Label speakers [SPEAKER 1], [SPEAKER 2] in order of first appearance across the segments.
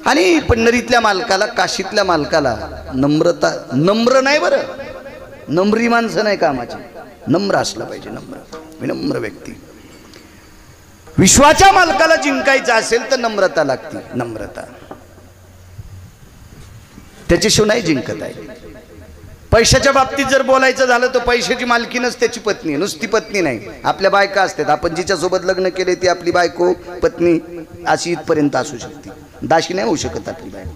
[SPEAKER 1] आणि पंढरीतल्या मालकाला, काशीतल्या मालकाला नम्रता, नम्र नाही बरं, नम्री माणसं नाही कामाची, नम्र असलं पाहिजे, नम्र विनम्र व्यक्ती. विश्वाच्या मालकाला जिंकायचं असेल तर नम्रता लागते, नम्रता. त्याच्याशिवाय नाही जिंकत आहे. पैशाच्या बाबतीत जर बोलायचं झालं तर पैशाची मालकीनच त्याची पत्नी, नुसती पत्नी नाही. आपल्या बायका असतात, आपण जिच्यासोबत लग्न केले ती आपली बायको, पत्नी अशी इथपर्यंत असू शकते, दाशी नाही होऊ शकत आपली बायको.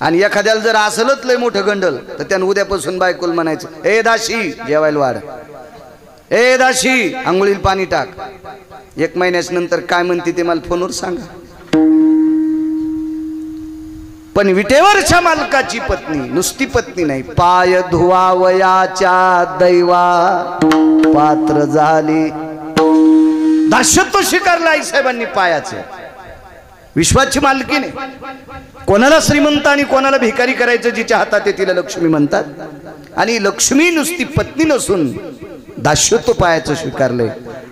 [SPEAKER 1] आणि एखाद्याला जर असलच लय मोठं गंडल तर त्यानं उद्यापासून बायकोला म्हणायचं, ए दाशी जेवायला वाढ, ए दाशी आंघोळीला पाणी टाक. 1 महिन्याच नंतर काय म्हणते ते मला फोनवर सांगा. पण विटेवरच्या मालकाची पत्नी नुसती पत्नी नाही, पाय धुवावयाच्या दैवा पात्र झाली. दास्यत्व स्वीकारलं आईसाहेबांनी पायाचं. विश्वाची मालकी नाही. कोणाला श्रीमंत आणि कोणाला भिकारी करायचं जिच्या हातात आहे तिला लक्ष्मी म्हणतात. आणि लक्ष्मी नुसती पत्नी नसून दास्यत्व पायाचं स्वीकारलंय.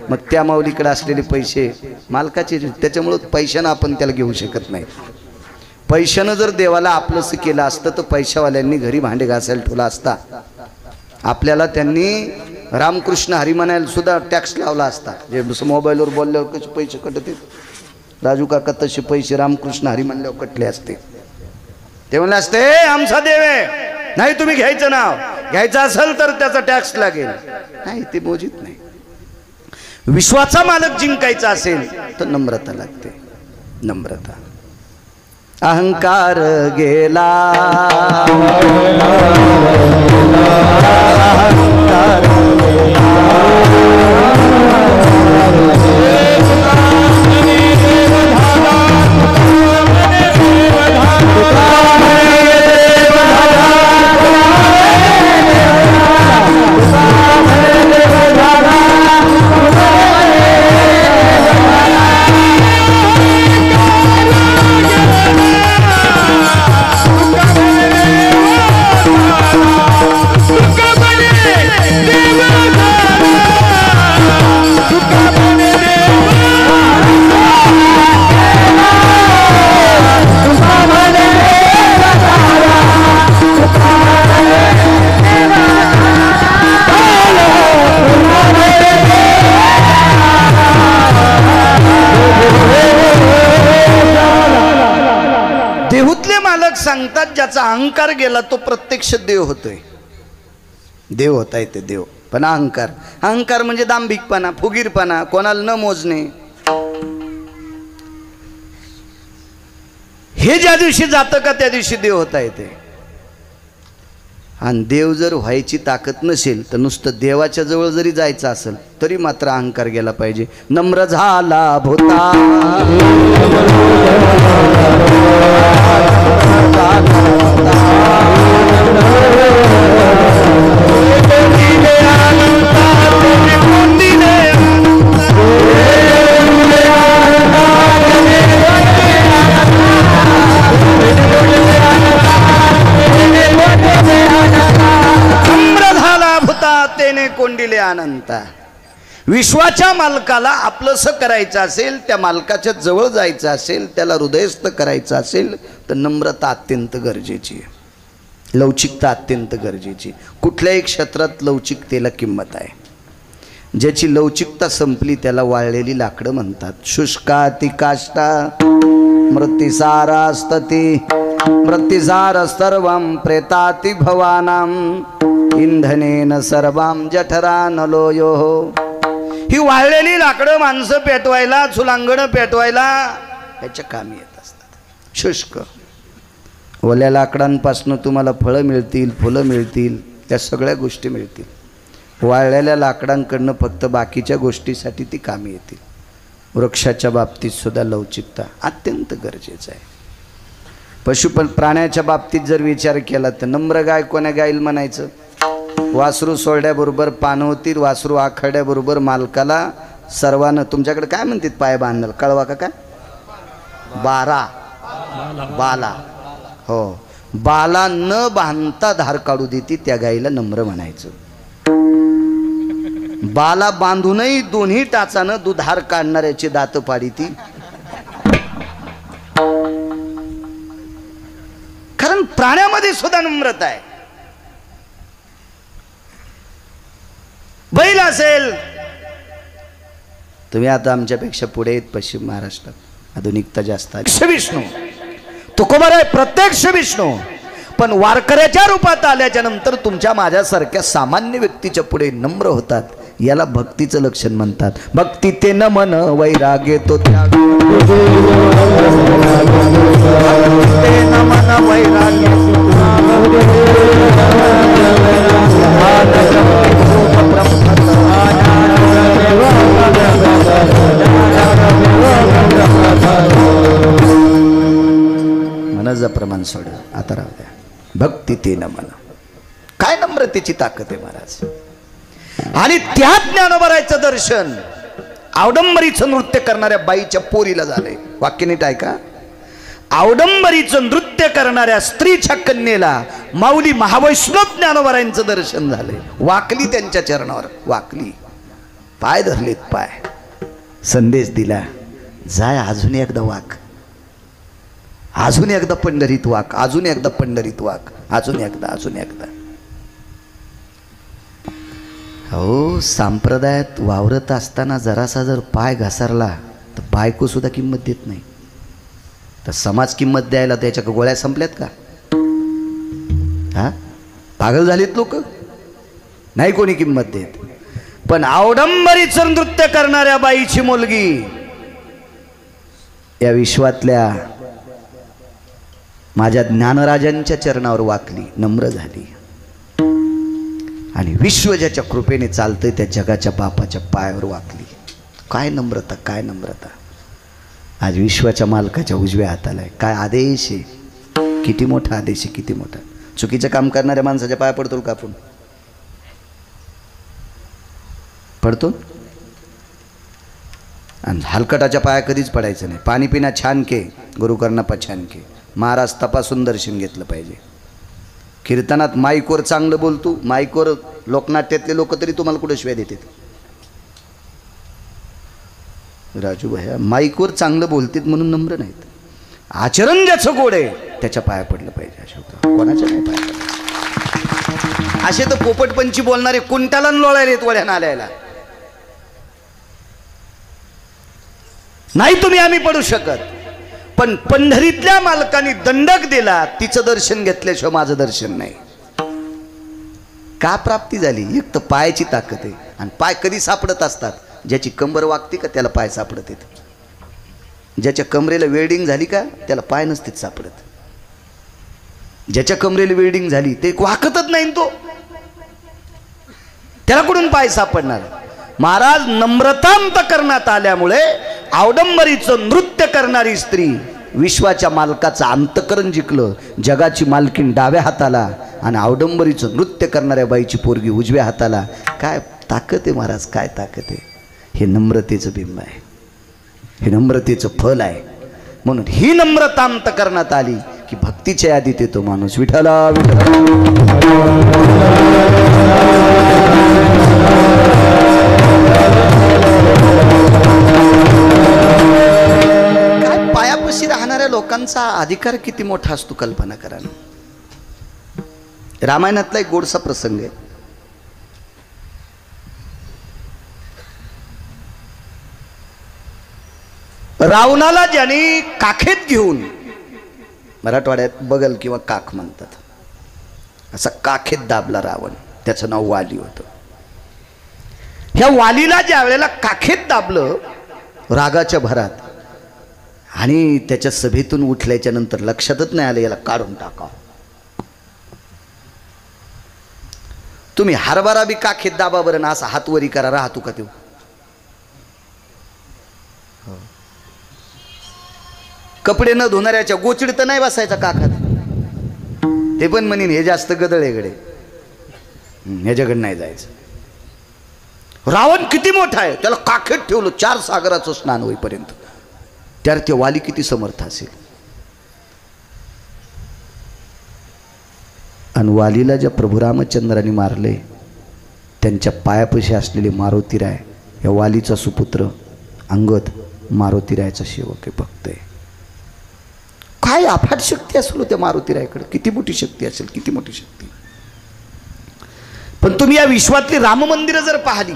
[SPEAKER 1] मग त्या माऊलीकडे असलेले पैसे मालकाचे, त्याच्यामुळे पैशानं आपण त्याला घेऊ शकत नाही. पैशानं जर देवाला आपलंसं केलं असतं तर पैशावाल्यांनी घरी भांडे घासायला ठेवला असता. आपल्याला त्यांनी रामकृष्ण हरी म्हणायला सुद्धा टॅक्स लावला असता. जे मोबाईलवर बोलल्यावर कसे पैसे कटते राजू काका, तसे पैसे रामकृष्ण हरी म्हणल्यावर कटले असते. ते म्हणले असते आमचा देव आहे, नाही तुम्ही घ्यायचं नाव, घ्यायचं असेल तर त्याचा टॅक्स लागेल. नाही, ते मोजित नाही. विश्वाचा मालक जिंकायचा असेल तर नम्रता लागते, नम्रता. अहंकार गेला, अहंकार सांगतात ज्याचा अहंकार गेला तो प्रत्यक्ष देव होतोय. देव होता येते देव. पण अहंकार, अहंकार म्हणजे दांभिकपणा, फुगीरपणा, कोणाला न मोजणे. हे ज्या दिवशी जातं का त्या दिवशी देव होता येते. आणि देव जर व्हायची ताकद नसेल तर नुसतं देवाच्या जवळ जरी जायचं असेल तरी मात्र अहंकार गेला पाहिजे. नम्र झाला भूता, तेने कोंडिले अनंता. विश्वाच्या मालकाला आपलंसं करायचं असेल, त्या मालकाच्या जवळ जायचं असेल, त्याला हृदयस्थ करायचं असेल तर नम्रता अत्यंत गरजेची आहे, लवचिकता अत्यंत गरजेची. कुठल्याही क्षेत्रात लवचिकतेला किंमत आहे. ज्याची लवचिकता संपली त्याला वाळलेली लाकडं म्हणतात. शुष्काती काष्टा मृत्तिसारास्तती मृत्तिसार सर्वं प्रेताति भवानां इंधनेन सर्वां जठरान लोयो. ही वाळलेली लाकडं माणसं पेटवायला, चुलांगणं पेटवायला याच्या कामी येत असतात. शुष्क ओल्या लाकडांपासून तुम्हाला फळं मिळतील, फुलं मिळतील, त्या सगळ्या गोष्टी मिळतील. वाळलेल्या लाकडांकडनं फक्त बाकीच्या गोष्टीसाठी ती कामी येतील. वृक्षाच्या बाबतीत सुद्धा लवचिकता अत्यंत गरजेचं आहे. प्राण्याच्या बाबतीत जर विचार केला तर नम्र गाय कोण्या गाईल म्हणायचं. वासरू सोडल्याबरोबर पाणवतील, वासरू आखड्याबरोबर मालकाला सर्वांना. तुमच्याकडे काय म्हणतात पाय बांधायला, कळवा का काय? बारा, बाला. हो, बाला न बांधता धार काढू देती त्या गाईला नम्र म्हणायचं. बाला बांधूनही दोन्ही टाचानं दुधार काढणाऱ्याची दात पाडी ती. प्राण्यामध्ये सुद्धा नम्रता आहे. बैल असेल, तुम्ही आता आमच्यापेक्षा पुढे आहेत पश्चिम महाराष्ट्रात, आधुनिकता जास्त आहे. विष्णू तुकोबर आहे, प्रत्यक्ष विष्णू. पण वारकऱ्याच्या रूपात आल्याच्या नंतर तुमच्या माझ्यासारख्या सामान्य व्यक्तीच्या पुढे नम्र होतात. याला भक्तीचं लक्षण म्हणतात. भक्ती ते न मन वैराग्य तो त्याग, ते न मन वैराग्य मनाचं प्रमाण सोड, आता राहू द्या. भक्ती ते न मन, काय नम्रतेची ताकद आहे महाराज. आणि त्या ज्ञानोबरायचं दर्शन आवडंबरीचं नृत्य करणाऱ्या बाईच्या पोरीला झालंय. वाक्य नीट ऐका. आवडंबरीचं नृत्य करणाऱ्या स्त्रीच्या कन्येला माऊली महावैष्णव ज्ञानोबरायांचं दर्शन झालंय. वाकली त्यांच्या चरणावर, वाकली, पाय धरलेत, पाय संदेश दिला, जाय अजून एकदा वाक, अजून एकदा पंढरीत वाक, अजून एकदा पंढरीत वाक, अजून एकदा, अजून एकदा. हो, संप्रदायात वावरत असताना जरासा जर पाय घसरला तर बायको सुद्धा किंमत देत नाही. तर समाज किंमत द्यायला त्याच्या गोळ्या संपल्यात का? हा, पागल झालीत लोक, नाही कोणी किंमत देत. पण आवडंबरीचं नृत्य करणाऱ्या बाईची मुलगी या विश्वातल्या माझ्या ज्ञानराजांच्या चरणावर वाकली, नम्र झाली. आणि विश्व ज्याच्या कृपेने चालतंय त्या जगाच्या बापाच्या पायावर वाकली. काय नम्रता, काय नम्रता. आज विश्वाच्या मालकाच्या उजव्या हाताला आहे. काय आदेश आहे, किती मोठा आदेश आहे, किती मोठा. चुकीचं काम करणाऱ्या माणसाच्या पाया पडतो का आपण? पडतो. आणि हलकटाच्या पाया कधीच पडायचं नाही. पाणी पिना छान के, गुरु करना पछान के. महाराज तपासून दर्शन घेतलं पाहिजे. कीर्तनात माईकवर चांगलं बोलतो, माईकवर लोकनाट्यातले लोक तरी तुम्हाला कुठे शिव्या देतात. राजू भैया माईकवर चांगलं बोलतात म्हणून नम्र नाहीत. आचरण ज्याचं गोड आहे त्याच्या पाया पडलं पाहिजे. अशोक कोणाच्या नाही पाया पडलं. असे तर पोपटपंची बोलणारे कुंटाला लोळायला येत वळ्या नाल्याला. नाही तुम्ही आम्ही पडू शकत. पण पंढरीतल्या मालकाने दंडक दिला, तिचं दर्शन घेतल्याशिवाय माझं दर्शन नाही. का प्राप्ती झाली? एक तर पायाची ताकद आहे. आणि पाय कधी सापडत असतात? ज्याची कंबर वागते का त्याला पाय सापडत येत. ज्याच्या कमरेला वेल्डिंग झाली का त्याला पाय नसतेच सापडत. ज्याच्या कमरेला वेल्डिंग झाली ते वाकतच नाही तो, त्याला कुठून पाय सापडणार? महाराज नम्रतांत करण्यात आल्यामुळे आवडंबरीचं नृत्य करणारी स्त्री विश्वाच्या मालकाचं अंतकरण जिंकलं. जगाची मालकीन डाव्या हाताला आणि आवडंबरीचं नृत्य करणाऱ्या बाईची पोरगी उजव्या हाताला. काय ताकद आहे महाराज, काय ताकद आहे. हे नम्रतेचं बिंब आहे, हे नम्रतेचं फल आहे. म्हणून ही नम्रतांत करण्यात आली की भक्तीच्या यादीत येतो माणूस. विठ्ठला काय पायापाशी राहणाऱ्या लोकांचा अधिकार किती मोठा असतो कल्पना करा. रामायणातला एक गोडसा प्रसंग आहे. रावणाला ज्याने काखेत घेऊन, मराठवाड्यात बगल किंवा काख म्हणतात, असा काखेत दाबला रावण. त्याचं नाव वाली होतं. ह्या वालीला ज्या वेळेला काखेत दाबलं रागाच्या भरात, आणि त्याच्या सभेतून उठल्याच्या नंतर लक्षातच नाही आलं याला काढून टाका. तुम्ही हरभरा बी काखेत दाबा बरं ना, असा हातवरी करा, राहतो का तो? कपडे न धुणाऱ्याच्या गोचिड तर नाही बसायचा काखात. ते पण म्हणीन हे जास्त गदळेकडे, ह्याच्याकडे नाही जायचं. रावण किती मोठा आहे, त्याला काखेत ठेवलं 4 सागराचं स्नान होईपर्यंत. त्यावर ते वाली किती समर्थ असेल. आणि वालीला ज्या प्रभू रामचंद्रांनी मारले त्यांच्या पायापाशी असलेले मारुतीराय, या वालीचा सुपुत्र अंगद मारुतीरायचा सेवक आहे, भक्त आहे. काय काय अफाट शक्ती असेल त्या मारुतीरायाकडे, किती मोठी शक्ती असेल, किती मोठी शक्ती. पण तुम्ही या विश्वातली राम मंदिरं जर पाहिली,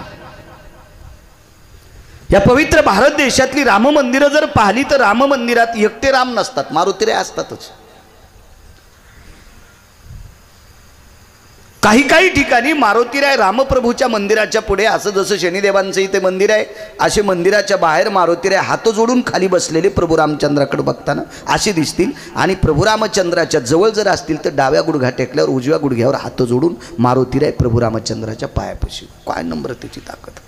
[SPEAKER 1] या पवित्र भारत देशातली राम मंदिरं जर पाहिली तर राम मंदिरात एकटे राम नसतात, मारुतीराय असतातच. काही काही ठिकाणी मारुतीराय रामप्रभूच्या मंदिराच्या पुढे, असं जसं शनिदेवांचं इथे मंदिर आहे असे मंदिराच्या बाहेर मारुतीराय हात जोडून खाली बसलेले प्रभू रामचंद्राकडे बघताना असे दिसतील. आणि प्रभू रामचंद्राच्या जवळ जर असतील तर डाव्या गुडघा टेकल्यावर उजव्या गुडघ्यावर हात जोडून मारुतीराय प्रभू रामचंद्राच्या पायापाशी. काय नम्रतेची ताकद,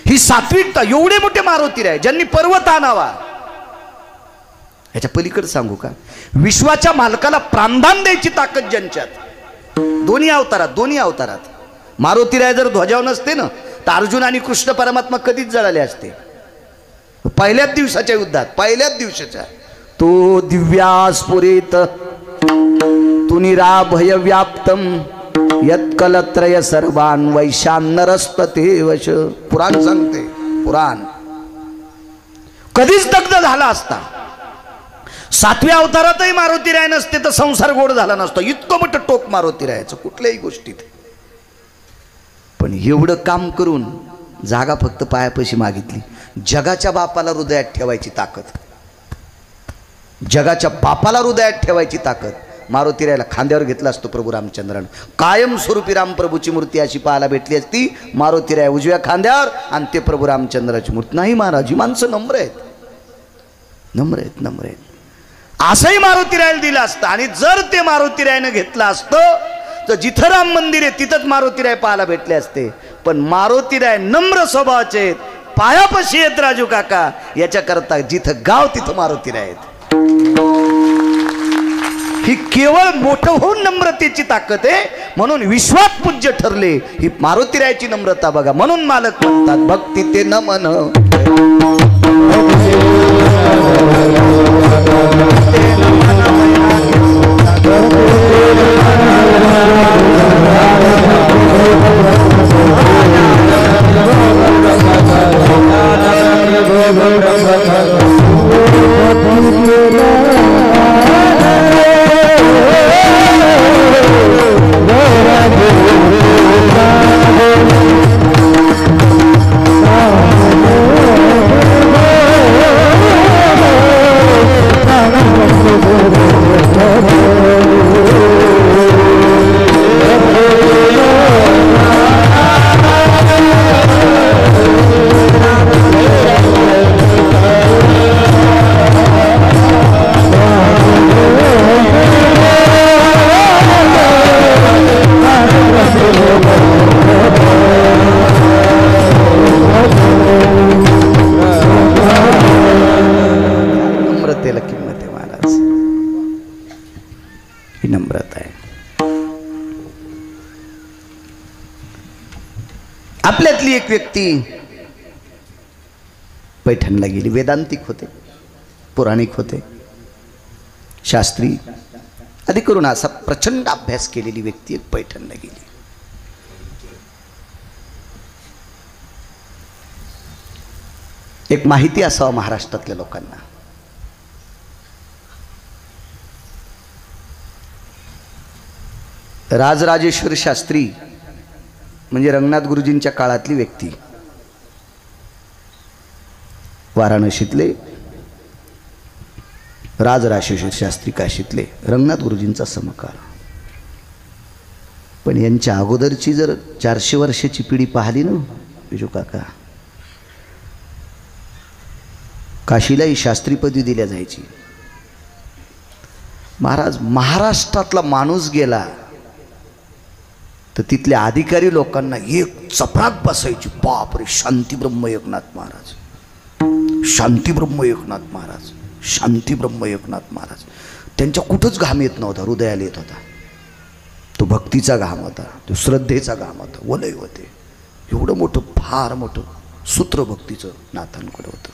[SPEAKER 1] ही सात्विकता. एवढे मोठे मारुतीराय ज्यांनी पर्वत आणावा. ह्याच्या पलीकडे सांगू का, विश्वाच्या मालकाला प्राणदान द्यायची ताकद ज्यांच्यात, दोन्ही अवतारात. मारुतीराय जर ध्वजावर नसते ना तर अर्जुन आणि कृष्ण परमात्मा कधीच जळाले असते. पहिल्याच दिवसाच्या युद्धात, पहिल्याच दिवसाच्या. तो दिव्यास्फुरित तुनिरा भय व्याप्तम यत्कलत्रय सर्वान वैशान्नरस्तते वश. पुराण सांगते, पुराण कधीच दग्ध झाला असता. सातव्या अवतारातही मारुतीराय नसते तर संसार गोड झाला नसतो. इतकं मोठं टोक मारुतीरायाचं कुठल्याही गोष्टीत. पण एवढं काम करून जागा फक्त पायापाशी मागितली. जगाच्या बापाला हृदयात ठेवायची ताकद, जगाच्या बापाला हृदयात ठेवायची ताकद मारुतीरायाला खांद्यावर घेतला असतो प्रभू रामचंद्रानं. कायमस्वरूपी रामप्रभूची मूर्ती अशी पाहायला भेटली असती, मारुतीराय उजव्या खांद्यावर आणि ते प्रभू रामचंद्राची मूर्ती. नाही महाराज, ही माणसं नम्र आहेत, नम्र आहेत, नम्र आहेत. असंही मारुतीरायाला दिलं असतं. आणि जर ते मारुतीरायानं घेतलं असतं तर जिथं राम मंदिर आहे तिथंच मारुतीराय पाहायला भेटले असते. पण मारुतीराय नम्र स्वभावाचे आहेत, पायापाशी आहेत राजू काका. याच्याकरता जिथं गाव तिथं मारुतीराय आहेत. ही केवळ मोठं होऊन नम्रतेची ताकद आहे. म्हणून विश्वात पूज्य ठरले, ही मारुतीरायाची नम्रता बघा. म्हणून मालक म्हणतात भक्ती ते नमन नम्रता आहे. आपल्यातली एक व्यक्ती पैठणला गेली. वेदांतिक होते, पौराणिक होते, शास्त्री आधी करून असा प्रचंड अभ्यास केलेली व्यक्ती एक पैठणला गेली. एक माहिती असावं महाराष्ट्रातल्या लोकांना. राजराजेश्वर शास्त्री म्हणजे रंगनाथ गुरुजींच्या काळातली व्यक्ती. वाराणसीतले राजराजेश्वर शास्त्री, काशीतले रंगनाथ गुरुजींचा समकाळ. पण यांच्या अगोदरची जर 400 वर्षाची पिढी पाहिली ना विजू काका, काशीलाही शास्त्रीपदी दिल्या जायची. महाराज, महाराष्ट्रातला माणूस गेला तर तिथल्या अधिकारी लोकांना एक चपराक बसायची. बापरे, शांती ब्रह्म एकनाथ महाराज, शांती ब्रह्म एकनाथ महाराज, शांती ब्रह्म एकनाथ महाराज. त्यांच्या कुठंच घाम येत नव्हता, हृदयाला येत होता. तो भक्तीचा घाम होता, तो श्रद्धेचा घाम होता, वलय होते. एवढं मोठं, फार मोठं सूत्र भक्तीचं नाथांकडे होतं.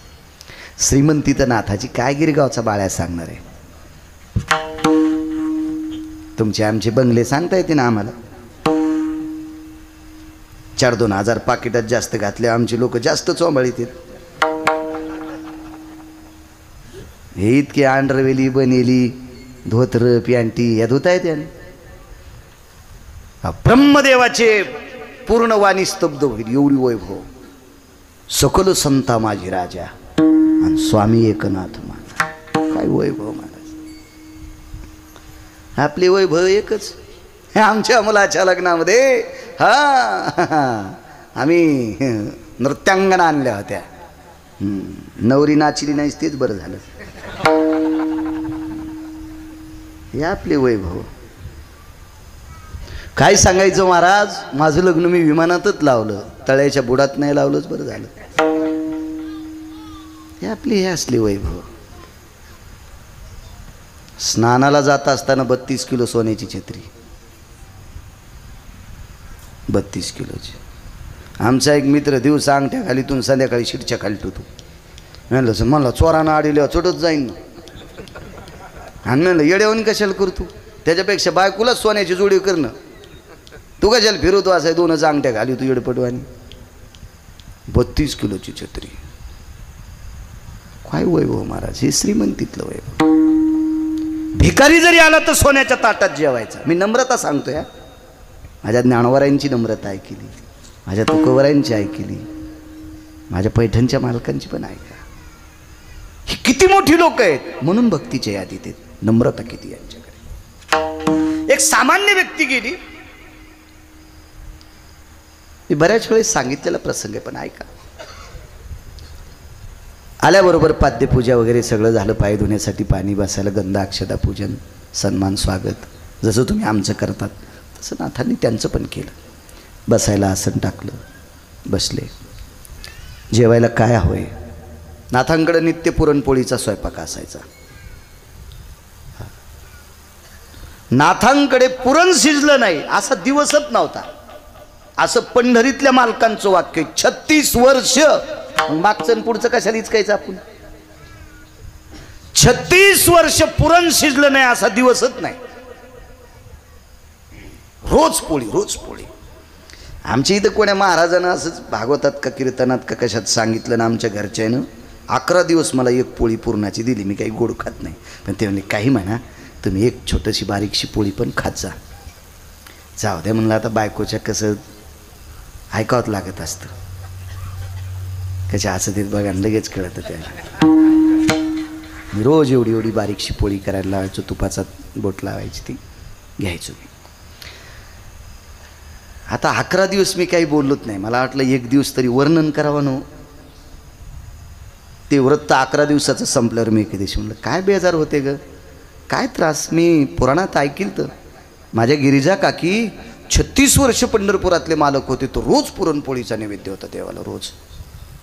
[SPEAKER 1] श्रीमंती तर नाथाची काय गिरगावचा बाळ्या सांगणार आहे. तुमचे आमचे बंगले सांगता येते ना आम्हाला. 4-2 हजार पाकिटात जास्त घातले आमचे लोक जास्त चोंबाळीत. हे इतके आंड्रवेली बनेली धोतर पॅन्टी या धुता येते ब्रह्मदेवाचे पूर्ण वाणी स्तब्ध होईल एवढी वैभव. सकल संता माझी राजा आणि स्वामी एकनाथ माझा. काय वैभव महाराज. आपले वैभव एकच. आमच्या मुलाच्या लग्नामध्ये आम्ही नृत्यांगना आणल्या होत्या. नवरी नाचली नाही तेच बरं झालं. हे आपले वैभव. काय सांगायचं महाराज. माझं लग्न मी विमानातच लावलं, तळ्याच्या बुडात नाही लावलंच बरं झालं. हे आपले हे असले वैभव. स्नानाला जात असताना 32 किलो सोन्याची छत्री. 32 किलोची. आमचा एक मित्र दिवस अंगठ्या खालीतून संध्याकाळी शिडच्या खाली ठेवतो. म्हणलं मला चोरानं आडील्या चोटत जाईन ना. आणि म्हणलं येड्यावून कशाला करतो, त्याच्यापेक्षा बायकोलाच सोन्याची जोडी करणं. तू कशाला फिरवतो असं 2च अंगठ्या घाली तू येडपटवानी. 32 किलोची छत्री. काय वैभव महाराज. हे श्रीमंतीतलं वैभव. भिकारी जरी आला तर सोन्याच्या ताटात जेवायचा. मी नम्रता सांगतो या. माझ्या ज्ञानवरांची नम्रता ऐकली, माझ्या तुकोबरायांची ऐकली, माझ्या पैठणच्या मालकांची पण ऐका. ही किती मोठी लोक आहेत म्हणून भक्तीच्या यादीत आहेत. नम्रता किती यांच्याकडे. एक सामान्य व्यक्ती गेली. मी बऱ्याच वेळेस सांगितलेला प्रसंग आहे पण ऐका. आल्याबरोबर पाद्यपूजा वगैरे सगळं झालं. पाय धुण्यासाठी पाणी, बसायला गंध अक्षता पूजन, सन्मान, स्वागत जसं तुम्ही आमचं करतात तसं नाथांनी त्यांचं पण केलं. बसायला आसन टाकलं, बसले. जेवायला काय हवंय. नाथांकडे नित्य पुरणपोळीचा स्वयंपाक असायचा. नाथांकडे पुरण शिजलं नाही असा दिवसच नव्हता. असं पंढरीतल्या मालकांचं वाक्य. 36 वर्ष. मागचं पुढचं कशाला इचकायचं आपण. 36 वर्ष पुरण शिजलं नाही असा दिवसच नाही. रोज पोळी, रोज पोळी. आमच्या इथं कोण्या महाराजांना असंच भागवतात का कीर्तनात का कशात सांगितलं ना आमच्या घरच्यानं 11 दिवस मला एक पोळी पूर्णाची दिली. मी काही गोड खात नाही. पण ते म्हणले काही म्हणा तुम्ही एक छोटीशी बारीकशी पोळी पण खात जा. जाऊ द्या म्हणलं. आता बायकोच्या कसं ऐकावंच लागत असतं. कशा असं ते बघा लगेच कळतं त्याला. मी रोज एवढी एवढी बारीकशी पोळी करायला लावायचो. तुपाचा बोट लावायची ती घ्यायचो मी. आता 11 दिवस मी काही बोललोच नाही. मला वाटलं एक दिवस तरी वर्णन करावं नो. ते व्रत 11 दिवसाचं संपल्यावर मी एके दिवशी म्हणलं काय बेजार होते ग, काय त्रास. मी पुराणात ऐकील तर माझ्या गिरिजा काकी 36 वर्ष पंढरपुरातले मालक होते. तो रोज पुरणपोळीचा नैवेद्य होता देवाला रोज.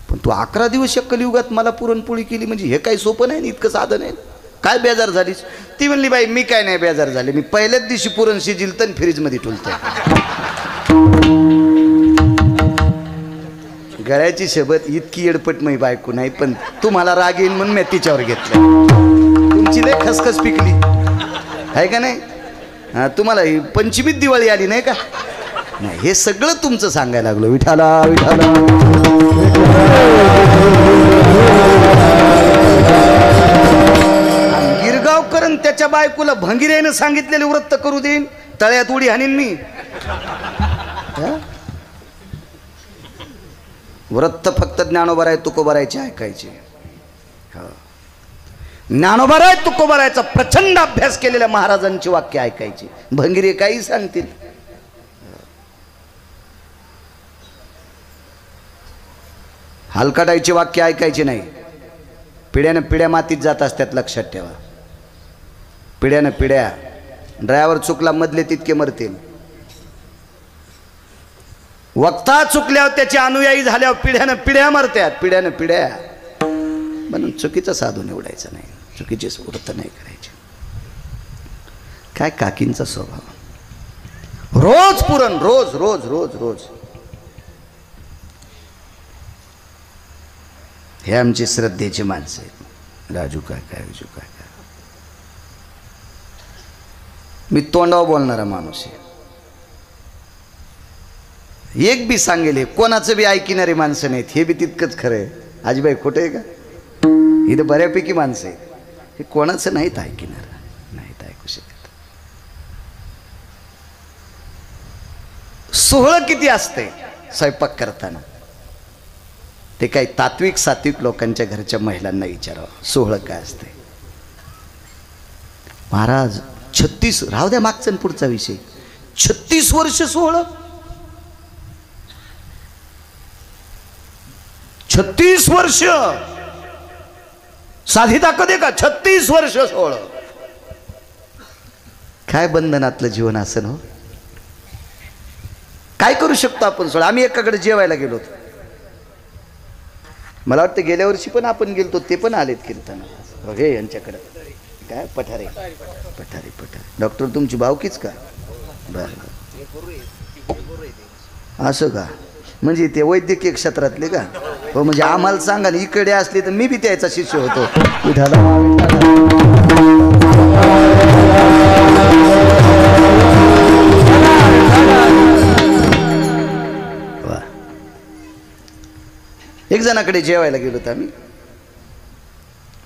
[SPEAKER 1] पण तू 11 दिवस या कलियुगात मला पुरणपोळी केली म्हणजे हे काही सोपं नाही, इतकं साधं नाही. काय बेजार झालीस. ती म्हणली बाई मी काय नाही बेजार झाले. मी पहिल्याच दिवशी पुरण शिजिल तर फ्रीजमध्ये ठेवलं. गळ्याची शबत इतकी येडपटमय बायको नाही. पण तुम्हाला राग येईल म्हणून मी तिच्यावर घेतलं. तुमची लय खसखस पिकली आहे का नाही. तुम्हाला ही पंचमीत दिवाळी आली नाही का. नाही हे सगळं तुमचं सांगायला लागलो. विठाला विठाला. गिरगावकर त्याच्या बायकोला भंगिरेनं सांगितलेले व्रत करू देईन. तळ्यात उडी हाणीन मी. व्रत फक्त ज्ञानोबाराय तुकोबारायचे ऐकायचे. ज्ञानोबाराय तुकोबारायचा प्रचंड अभ्यास केलेल्या महाराजांची वाक्य ऐकायची. भंगिरे काही सांगतील. हलकाटाईची वाक्य ऐकायची नाही. पिढ्यानं पिढ्या मातीत जात असतात लक्षात ठेवा. पिढ्यानं पिढ्या. ड्रायव्हर चुकला मधले तितके मरतील. वक्ता चुकल्यावर त्याचे अनुयायी झाल्यावर पिढ्यानं पिढ्या मरतात. पिढ्यानं पिढ्या. म्हणून चुकीचं साधू निवडायचं नाही. चुकीचे व्रत नाही करायचे. काय काकींचा स्वभाव. रोज पुरण रोज रोज रोज रोज. हे आमचे श्रद्धेचे माणसं आहेत. राजू काका राजू काका. मी तोंडावर बोलणारा माणूस आहे. एक बी सांगेल कोणाचं बी ऐकणारे माणसं नाहीत. हे बी तितकंच खरं आहे. आजीबाई खोटं आहे का. इथं बऱ्यापैकी माणसं आहेत. हे कोणाचं नाहीत ऐकणार, नाहीत ऐकू शकत. सोहळं किती असते स्वयंपाक करताना ते काही तात्विक सात्विक लोकांच्या घरच्या महिलांना विचारावं, सोहळं काय असते. महाराज 36, राहू द्या मागचा पुढचा विषय, 36 वर्ष सोहळं, 36 वर्ष साधी ताकद आहे का? 36 वर्ष सोहळं. काय बंधनातलं जीवन असेल हो. काय करू शकतो आपण सोहळा. आम्ही एकाकडे जेवायला गेलो होतो, मला वाटतं गेल्या वर्षी पण आपण गेलतो, ते पण आलेत कीर्तनाला. हे यांच्याकडे काय पठारे पठारे पठारे डॉक्टर तुमची भावकीच का? बरं असं का? म्हणजे ते वैद्यकीय क्षेत्रातले का? हो, म्हणजे आम्हाला सांगा ना, इकडे असले तर मी बी त्याचा शिष्य होतो. एक जणाकडे जेवायला गेलो होतो आम्ही.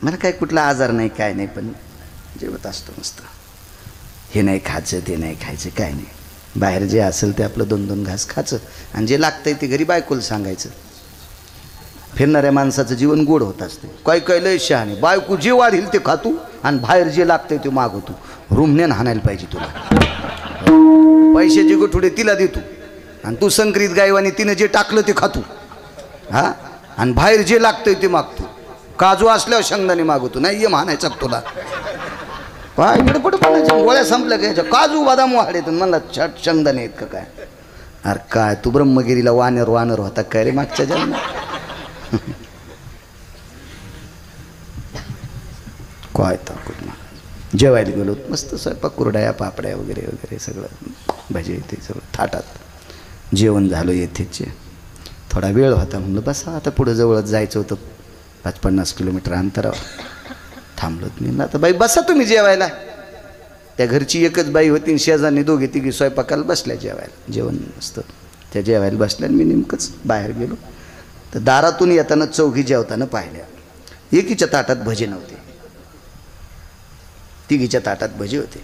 [SPEAKER 1] मला काय कुठला आजार नाही काय नाही, पण जेवत असतो मस्त. हे नाही खायचं ते नाही खायचं काय नाही, बाहेर जे असेल ते आपलं 2-2 घास खायचं आणि जे लागतंय ते घरी बायकोला सांगायचं. फिरणाऱ्या माणसाचं जीवन गोड होत असते. काही लय शहाणे, बायको जे वाढील ते खातू आणि बाहेर जे लागतंय ते मागवतो. रूमनेन हाणायला पाहिजे तुला. पैशाचे गोठुडे तिला देतो आणि तू संकरित गायवानी तिनं जे टाकलं ते खातू. हा, आणि बाहेर जे लागतंय ते मागतो. काजू असल्यावर शेंगदाणे मागवतो. नाही ये म्हणायचा तुला. काय इकडे गोळ्या संपल्या घ्यायच्या, काजू बदाम वाढ येतो म्हणला छट शेंगदाणे आहेत का काय? अरे काय तू ब्रह्मगिरीला वानर होता काय रे मागच्या जन्मात? काय ताकद ना. जेवायला गेलो मस्त, स्वयंपाक कुरड्या पापड्या वगैरे वगैरे सगळं भजे ते सगळं थाटात जेवण झालं. येथेचे थोडा वेळ होता, म्हणलं बसा आता पुढं जवळच जायचं होतं, 50 किलोमीटर अंतरावर. थांबलोत मी. आता बाई बसा तुम्ही जेवायला. त्या घरची एकच बाई होती, शेजारनी 2-3 स्वयंपाकाला बसल्या जेवायला. जेवण मस्त त्या जेवायला बसल्या. मी नेमकंच बाहेर गेलो तर दारातून येताना चौघी जेवताना पाहिल्या. एकीच्या ताटात भजे नव्हते, तिघीच्या ताटात भजे होते.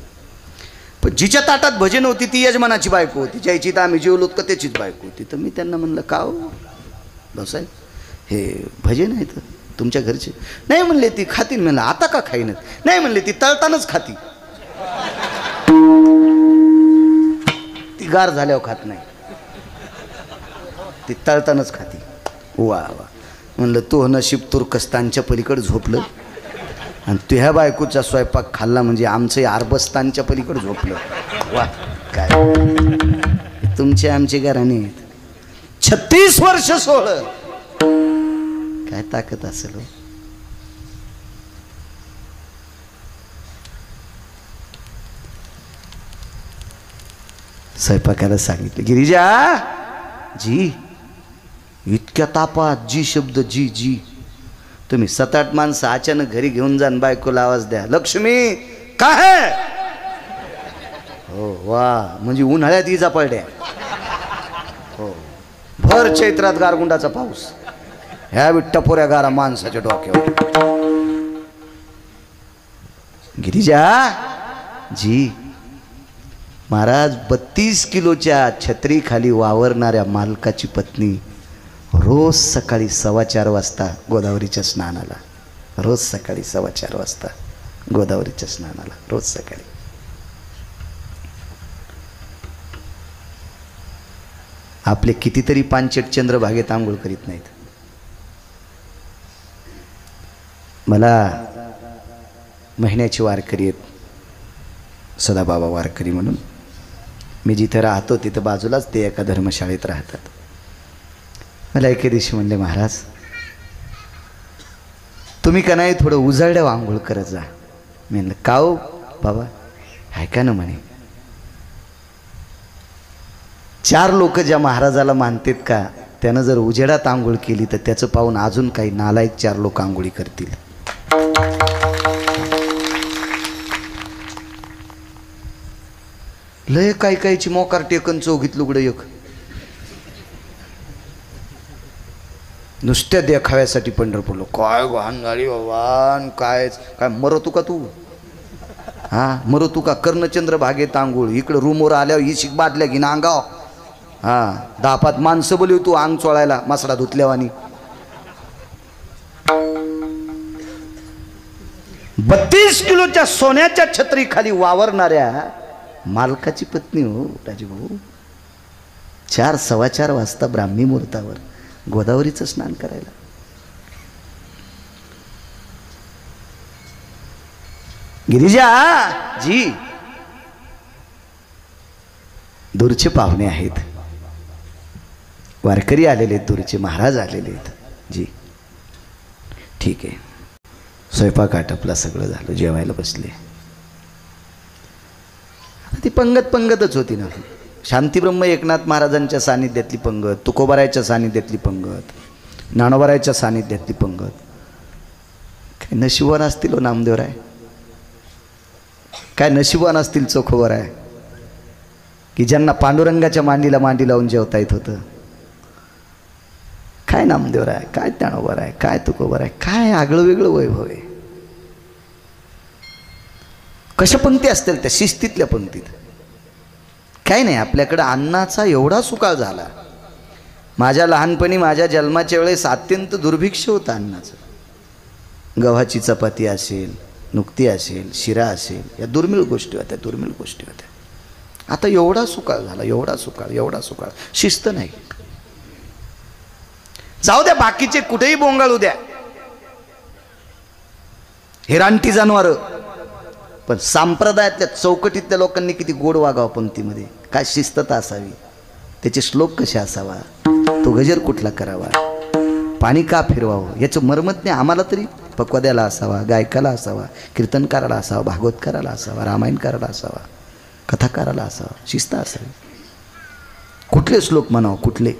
[SPEAKER 1] पण जिच्या ताटात भजे नव्हती ती यजमानाची बायको होती. ज्याची तर आम्ही जेवलोत का त्याचीच बायको होती. तर मी त्यांना म्हणलं का हो भाऊसाहेब, हे भजे नाही तर तुमच्या घरचे? नाही म्हणले ती खातील. म्हणलं आता का खाईन? नाही म्हणले ती तळतानाच खाती, ती गार झाल्यावर खात नाही, ती तळतानाच खाती. वा वा म्हणलं तो नशीब तुर्कस्तानच्या पलीकडे झोपलं आणि तुझ्या बायकोचा स्वयंपाक खाल्ला म्हणजे आमचं अरबस्तानच्या पलीकडे झोपलं. वा काय तुमचे आमचे घराणे. 36 वर्ष सोहळं, काय ताकद असेल हो. स्वयंपाकाला सांगितलं, गिरिजा जी, इतक्या तापात जी शब्द जी जी, तुम्ही 7-8 माणसं अचानक घरी घेऊन जाण, बायकोला आवाज द्या, लक्ष्मी काय? हो वा, म्हणजे उन्हाळ्यात इजा पडल्या. हो, भर चैत्रात गारगुंडाचा पाऊस, ह्या टपोऱ्या गारा माणसाच्या डोक्यावर. गिरिजा जी, महाराज 32 किलोच्या छत्रीखाली वावरणाऱ्या मालकाची पत्नी रोज सकाळी 4:15 वाजता गोदावरीच्या स्नानाला, रोज सकाळी 4:15 वाजता गोदावरीच्या स्नानाला, रोज सकाळी. आपले कितीतरी पानचट चंद्रभागेत आंघोळ करीत नाहीत. मला महिन्याची वारकरी आहेत सदाबाबा वारकरी म्हणून. मी जिथे राहतो तिथं बाजूलाच ते एका धर्मशाळेत राहतात. मला एके दिवशी म्हणले, महाराज तुम्ही का नाही थोडं उजळड्यावर आंघोळ करत जा. मी म्हणलं का हो बाबा? ऐका ना म्हणे, 4 लोक ज्या महाराजाला मानतात का, त्यानं जर उजेडात आंघोळ केली तर त्याचं पाहून अजून काही नालायक 4 लोक आंघोळी करतील. लय काय कायची मोकार टेकन चौघीत लुगडं एक. नुसत्या देखाव्यासाठी पंढरपूरला काय वाहन गाडी बाबा, काय काय मरतो का तू? हा मरतो का? कर्णचंद्र भागेत आंघोळ, इकडं रूमवर आल्यावर ही शिक बाटल्या घेऊन अंगाव, हा 10-5 माणसं बोलू तू अंग चोळायला मसडा धुतल्यावानी. 32 किलोच्या सोन्याच्या छत्री खाली वावरणाऱ्या मालकाची पत्नी हो राजभाऊ, 4-4:15 वाजता ब्राह्मी मुहूर्तावर गोदावरीचं स्नान करायला. गिरिजा जी, दूरचे पाहुणे आहेत, वारकरी आलेले आहेत, दूरचे महाराज आलेले आहेत जी. ठीक आहे, स्वयंपाक आटपला, सगळं झालं, जेवायला बसले. ती पंगतच होती ना, शांतीब्रह्म एकनाथ महाराजांच्या सानिध्यातली पंगत, तुकोबारायच्या सानिध्यातली पंगत, ज्ञानोबारायच्या सानिध्यातली पंगत. काय नशिबवान असतील हो नामदेवराय, काय नशिबवान असतील चोखोबराय, की ज्यांना पांडुरंगाच्या मांडीला मांडी लावून जेवता येत होतं. काय नामदेवराय, काय ज्ञानोबाराय, काय तुकोबाराय, काय आगळं वेगळं वैभव आहे. कशा पंक्ती असतील त्या, शिस्तीतल्या पंक्तीत. काय नाही, आपल्याकडं अन्नाचा एवढा सुकाळ झाला. माझ्या लहानपणी माझ्या जन्माच्या वेळेस अत्यंत दुर्भिक्ष होतं अन्नाचं. गव्हाची चपाती असेल, नुकती असेल, शिरा असेल, या दुर्मिळ गोष्टी होत्या, दुर्मिळ गोष्टी होत्या. आता एवढा सुकाळ झाला, एवढा सुकाळ, शिस्त नाही. जाऊ द्या बाकीचे कुठेही बोंगाळू द्या, हे रानटी जनावर, पण संप्रदायातल्या चौकटीतल्या लोकांनी किती गोड वागावं पंक्तीमध्ये, काय शिस्तता असावी, त्याचे श्लोक कसे असावा, तो गजर कुठला करावा, पाणी का फिरवावं, याचं मर्मज्ञ आम्हाला तरी पक्वाद्याला असावा, गायकाला असावा, कीर्तनकाराला असावा, भागवतकाराला असावा, रामायणकाराला असावा, कथाकाराला असावा, शिस्त असावी. कुठले श्लोक म्हणावं, कुठले?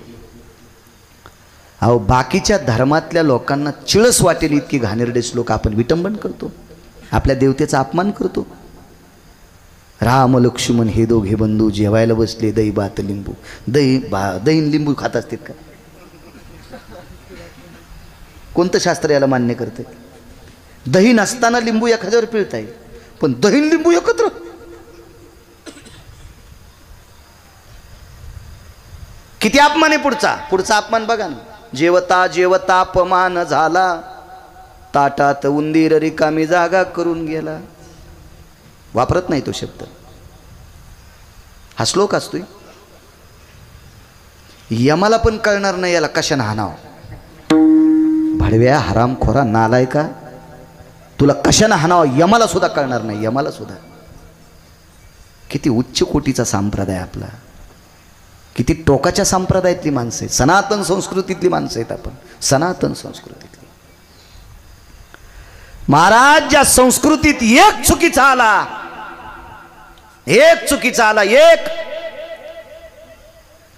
[SPEAKER 1] अहो बाकीच्या धर्मातल्या लोकांना चिळस वाटेल इतकी घाणेरडे श्लोक आपण विटंबन करतो, आपल्या देवतेचा अपमान करतो. राम लक्ष्मण हे दोघे बंधू जेवायला बसले, दही भात लिंबू, दही लिंबू खात असतील का? कोणतं शास्त्र याला मान्य करते? दही नसताना लिंबू एखाद्यावर पिळता येईल, पण दही लिंबू एकत्र? किती अपमान आहे. पुढचा अपमान बघा ना. जेवता जेवता अपमान झाला, ताटात उंदीर रिकामी जागा करून गेला. वापरत नाही तो शब्द, हा श्लोक असतोय. यमाला पण कळणार नाही याला कशाने हाणाव. भडव्या हरामखोरा नालायका, तुला कशाने हाणाव यमाला सुद्धा कळणार नाही, यमाला सुद्धा. किती उच्च कोटीचा संप्रदाय आपला, किती टोकाच्या संप्रदायातली माणसं आहेत, सनातन संस्कृतीतली माणसं आहेत आपण, सनातन संस्कृतीतली. महाराज ज्या संस्कृतीत एक चुकीचा आला, एक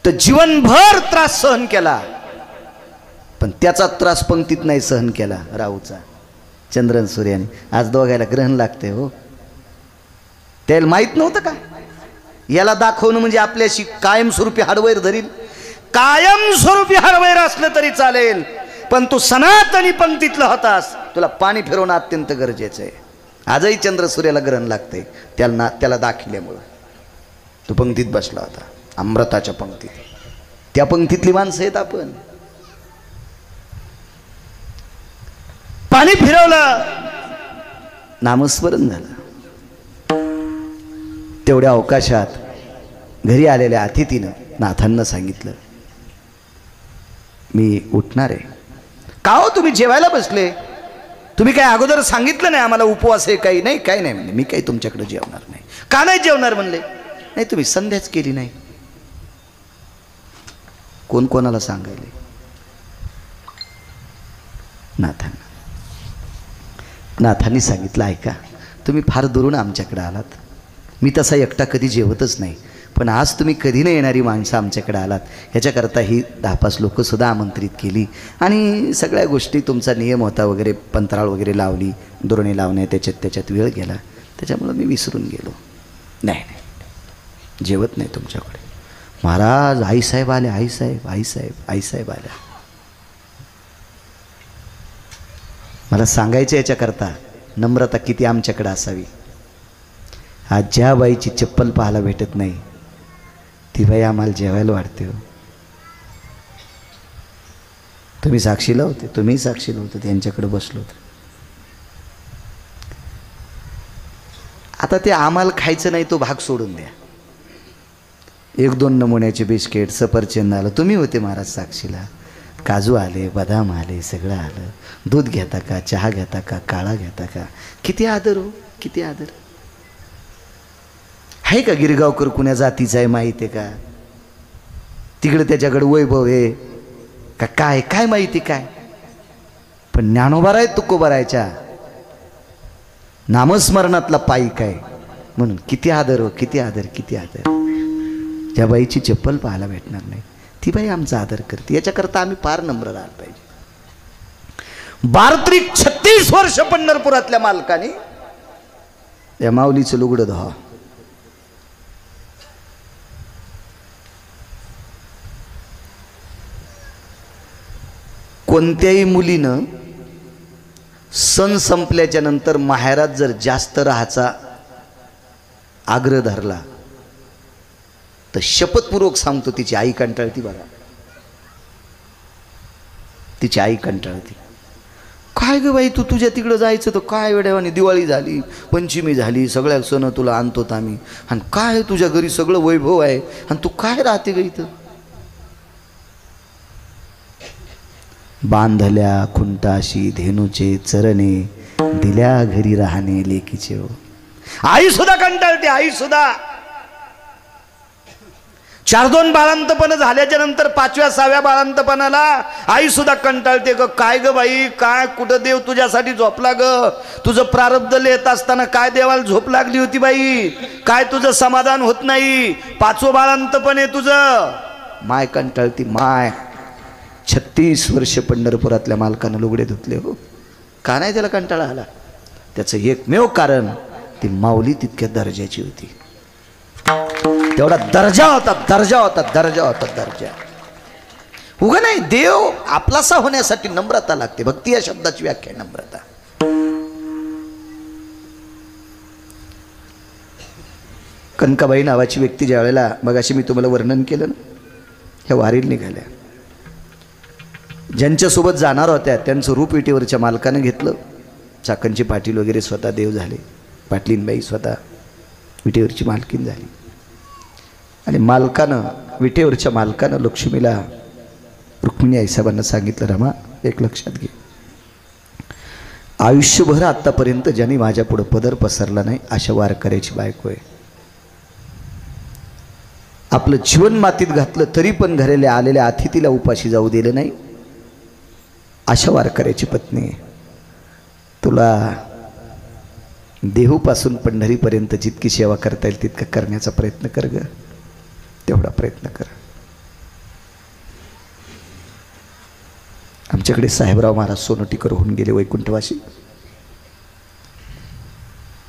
[SPEAKER 1] तर जीवनभर त्रास सहन केला, पण त्याचा त्रास पंक्तीत नाही सहन केला. राहूचा चंद्रन सूर्याने. आज दोघायला ग्रहण लागते हो, त्याला माहित नव्हतं का? याला दाखवणं म्हणजे आपल्याशी कायमस्वरूपी हाडवैर धरील. कायमस्वरूपी हाडवैर असलं तरी चालेल, पण तू सनातनी पंक्तीतला होतास, तुला पाणी फिरवणं अत्यंत गरजेचं आहे. आजही चंद्र सूर्याला ग्रहण लागते, त्याला दाखिल्यामुळं. तो पंक्तीत बसला होता, अमृताच्या पंक्तीत. त्या पंक्तीतली माणसं आहेत आपण. पाणी फिरवलं, नामस्मरण झालं. तेवढ्या अवकाशात घरी आलेल्या अतिथीनं नाथांना सांगितलं, मी उठणार आहे. का हो तुम्ही जेवायला बसले, तुम्ही काय अगोदर सांगितलं नाही आम्हाला उपवास आहे? काही नाही, काही नाही म्हणले. मी काही तुमच्याकडे जेवणार नाही. का नाही जेवणार म्हणले? नाही तुम्ही संध्याच केली नाही. कोण कोणाला सांगायले? नाथांनी सांगितलं, ऐका तुम्ही फार दुरून आमच्याकडे आलात, मी तसा एकटा कधी जेवतच नाही, पण आज तुम्ही कधी नाही येणारी माणसं आमच्याकडे आलात, ह्याच्याकरता ही 10-5 लोकंसुद्धा आमंत्रित केली. आणि सगळ्या गोष्टी तुमचा नियम होता वगैरे, पंतराळ वगैरे लावली, दुरणी लावणे, त्याच्यात वेळ गेला, त्याच्यामुळं मी विसरून गेलो. नाही जेवत नाही तुमच्याकडे. महाराज आईसाहेब आल्या, आईसाहेब आल्या. मला सांगायचं याच्याकरता नम्रता किती आमच्याकडे असावी. आज ज्या बाईची चप्पल पाहायला भेटत नाही ती बाई आम्हाला जेवायला वाढते हो. तुम्ही साक्षीला होते, तुम्ही साक्षीला होते, त्यांच्याकडे बसलो होतो. आता ते आम्हाला खायचं नाही तो भाग सोडून द्या. 1-2 नमुन्याचे बिस्किट, सफरचंद आलं, तुम्ही होते महाराज साक्षीला. काजू आले, बदाम आले, सगळं आलं. दूध घेता का, चहा घेता का, काळा घेता का? किती आदर हो, किती आदर. आहे का गिरगावकर कुण्या जातीचा आहे माहिती आहे का? तिकडे त्याच्याकडे वैभव आहे का काय काय माहिती काय? पण ज्ञानोबा आहे तुकोबारायच्या नामस्मरणातला पायी काय. म्हणून किती आदर हो, किती आदर, किती आदर. ज्या बाईची चप्पल पाहायला भेटणार नाही ती बाई आमचा आदर करते. याच्याकरता आम्ही फार नम्र राहायला पाहिजे. 36 वर्ष पंढरपुरातल्या मालकाने या माऊलीचं लुगडं धुवा. कोणत्याही मुलीनं सण संपल्याच्या नंतर माहेरात जर जास्त राहायचा आग्रह धरला तर शपथपूर्वक सांगतो तिची आई कंटाळती. बघा, तिची आई कंटाळती. काय ग बाई तू तुझ्या तिकडं जायचं तर काय वेळेवानी, दिवाळी झाली, पंचमी झाली, सगळ्या सण तुला आणतोत आम्ही, आणि काय तुझ्या घरी सगळं वैभव आहे आणि तू काय राहते ग इथं. बांधल्या खुंटाशी धेनूचे चरणे, दिल्या घरी राहणे लेकीचे हो. आई सुद्धा कंटाळते, आई सुद्धा. 4-2 बाळांतपण झाल्याच्या नंतर 5व्या-6व्या बाळांतपणाला आई सुद्धा कंटाळते. ग काय ग बाई, काय कुठं देव तुझ्यासाठी झोपला ग, तुझं प्रारब्ध लिहित असताना काय देवाला झोप लागली होती बाई, काय तुझं समाधान होत नाही, 5वं बाळांतपण आहे तुझं. माय कंटाळती माय. 36 वर्ष पंढरपुरातल्या मालकानं लुगडे धुतले हो. का नाही त्याला कंटाळा आला? त्याचं एकमेव कारण ती माऊली तितक्या दर्जाची होती. तेवढा दर्जा होता, दर्जा होता, दर्जा होता, दर्जा. उगा नाही, देव आपलासा होण्यासाठी नम्रता लागते. भक्ती या शब्दाची व्याख्या नम्रता. कनकाबाई नावाची व्यक्ती ज्या वेळेला मगाशी मी तुम्हाला वर्णन केलं ना, ह्या वारीला निघाल्या. ज्यांच्यासोबत जाणार होत्या त्यांचं रूप विटेवरच्या मालकानं घेतलं. चाकणची पाटील वगैरे स्वतः देव झाले, पाटलीनबाई स्वतः विटेवरची मालकीन झाली. आणि मालकानं, विटेवरच्या मालकानं लक्ष्मीला, रुक्मिणी आईसाहेबांना सांगितलं, रमा एक लक्षात घे, आयुष्यभर आत्तापर्यंत ज्यांनी माझ्या पुढं पदर पसरला नाही अशा वारकऱ्याची बायको आहे. आपलं जीवन मातीत घातलं तरी पण घराला आलेल्या अतिथीला उपाशी जाऊ दिलं नाही अशा वारकऱ्याची पत्नी आहे. तुला देहूपासून पंढरीपर्यंत जितकी सेवा करता येईल तितका करण्याचा प्रयत्न कर ग, तेवढा प्रयत्न कर. आमच्याकडे साहेबराव महाराज सोनोटीकर होऊन गेले, वैकुंठवासी.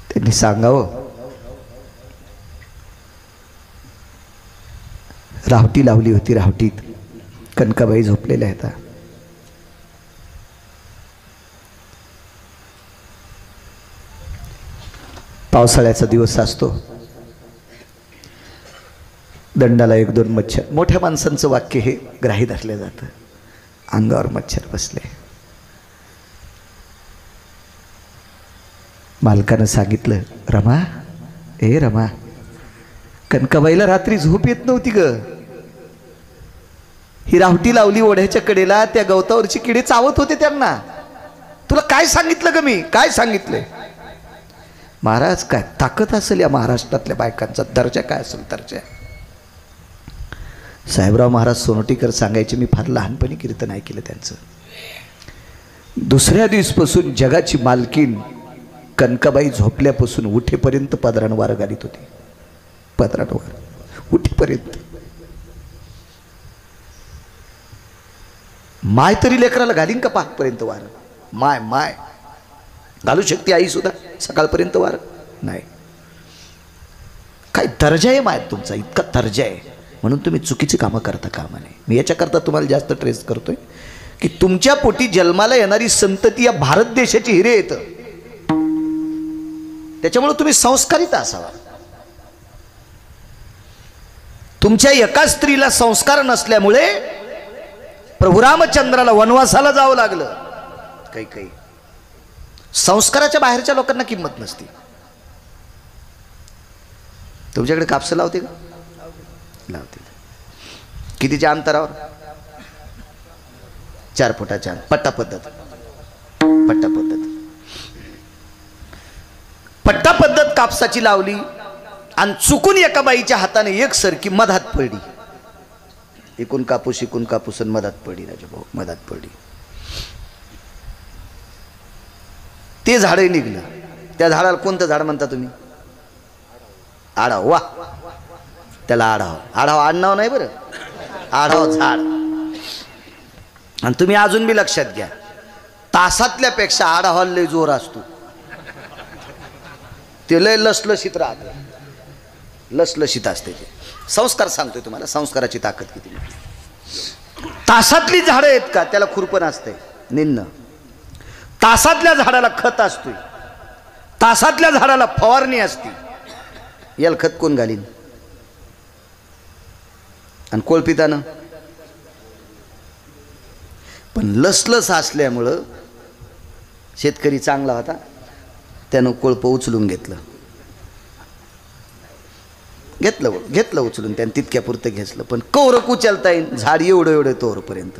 [SPEAKER 1] त्यांनी सांगावं, रावटी लावली होती, रावटीत कनकाबाई झोपलेल्या आहेत. पावसाळ्याचा दिवस असतो, दंडाला 1-2 मच्छर. मोठ्या माणसांचं वाक्य हे ग्राही धरलं जातं. अंगावर मच्छर बसले. मालकानं सांगितलं, रमा ए रमा, कनकाबाईला रात्री झोप येत नव्हती ग. ही रावटी लावली ओढ्याच्या कडेला, त्या गवतावरची किडे चावत होते त्यांना. तुला काय सांगितलं ग मी, काय सांगितलंय? महाराज काय ताकद असेल या महाराष्ट्रातल्या बायकांचा, दर्जा काय असेल दर्जा. साहेबराव महाराज सोनोटीकर सांगायचे, मी फार लहानपणी कीर्तन ऐकलं त्यांचं. दुसऱ्या दिवसपासून जगाची मालकीन कनकाबाई झोपल्यापासून उठेपर्यंत पदरानं वारं घालीत होती. पदरानं वारं उठेपर्यंत. माय तरी लेकराला घालीन का पाकपर्यंत वारं? माय माय घालू शकते आई सुद्धा सकाळपर्यंत वारं नाही. काय दर्जा आहे माय तुमचा, इतका दर्जा आहे. म्हणून तुम्ही चुकीची कामं करता कामा नये. मी याच्याकरता तुम्हाला जास्त ट्रेस करतोय की तुमच्या पोटी जन्माला येणारी संतती या भारत देशाची हिरे येत, त्याच्यामुळे तुम्ही संस्कारित असावा. तुमच्या एका स्त्रीला संस्कार नसल्यामुळे प्रभू रामचंद्राला वनवासाला जावं लागलं. काही संस्काराच्या बाहेरच्या लोकांना किंमत नसते. तुमच्याकडे कापसं लावते का? लावते. कितीच्या अंतरावर? 4 फुटाच्या. पट्टा पद्धत. पट्टा पद्धत कापसाची लावली आणि चुकून एका बाईच्या हाताने एक सरकी मधात पडली. इकून कापूस आणि मधात पडली. राजाभाऊ मधात पडली. ते झाडही निघलं. त्या झाडाला कोणतं झाड म्हणता तुम्ही? आढाव. वा, त्याला आढाव आडनाव नाही बरं, आढाव झाड. आणि तुम्ही अजून बी लक्षात घ्या, तासातल्यापेक्षा आढावाला लय जोर असतो. ते लय लसलशीत राहते, लसलशीत असते. ते संस्कार सांगतोय तुम्हाला, संस्काराची ताकद किती. तासातली झाडं आहेत का, त्याला खुरपण असते निन्न. तासातल्या झाडाला खत असतोय, तासातल्या झाडाला फवारणी असते. याला खत कोण घालीन? आणि कोळपितानं. पण लसलस असल्यामुळं शेतकरी चांगला होता, त्यानं कोळप उचलून घेतलं उचलून, त्यानं तितक्या पुरतं घेतलं. पण कौरक उचलता येईल? झाड एवढं तोरपर्यंत.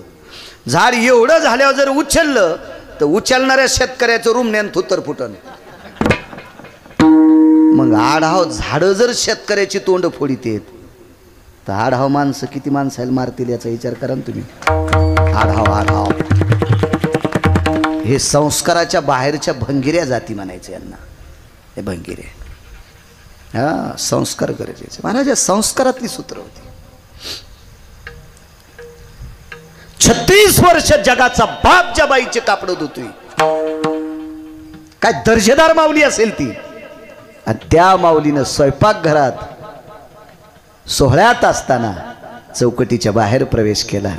[SPEAKER 1] झाड एवढं झाल्यावर जर उचललं तर उचलणाऱ्या शेतकऱ्याचं रुमण्यान थुत्तर फुटन. मग आढाव झाडं जर शेतकऱ्याची तोंड फोडीत येत तर आढाव माणसं किती माणसाला मारतील याचा विचार करा ना तुम्ही. आढाव हे संस्काराच्या बाहेरच्या भंगिऱ्या जाती म्हणायचे यांना. हे भंगिरे. हा, संस्कार गरजेचे. महाराज या संस्कारातली सूत्र होती. 36 वर्ष जगाचा बाप ज्या बाईचे कापड धुतोय, काय दर्जेदार माऊली असेल ती. आणि त्या माऊलीनं स्वयंपाकघरात सोहळ्यात असताना चौकटीच्या बाहेर प्रवेश केला,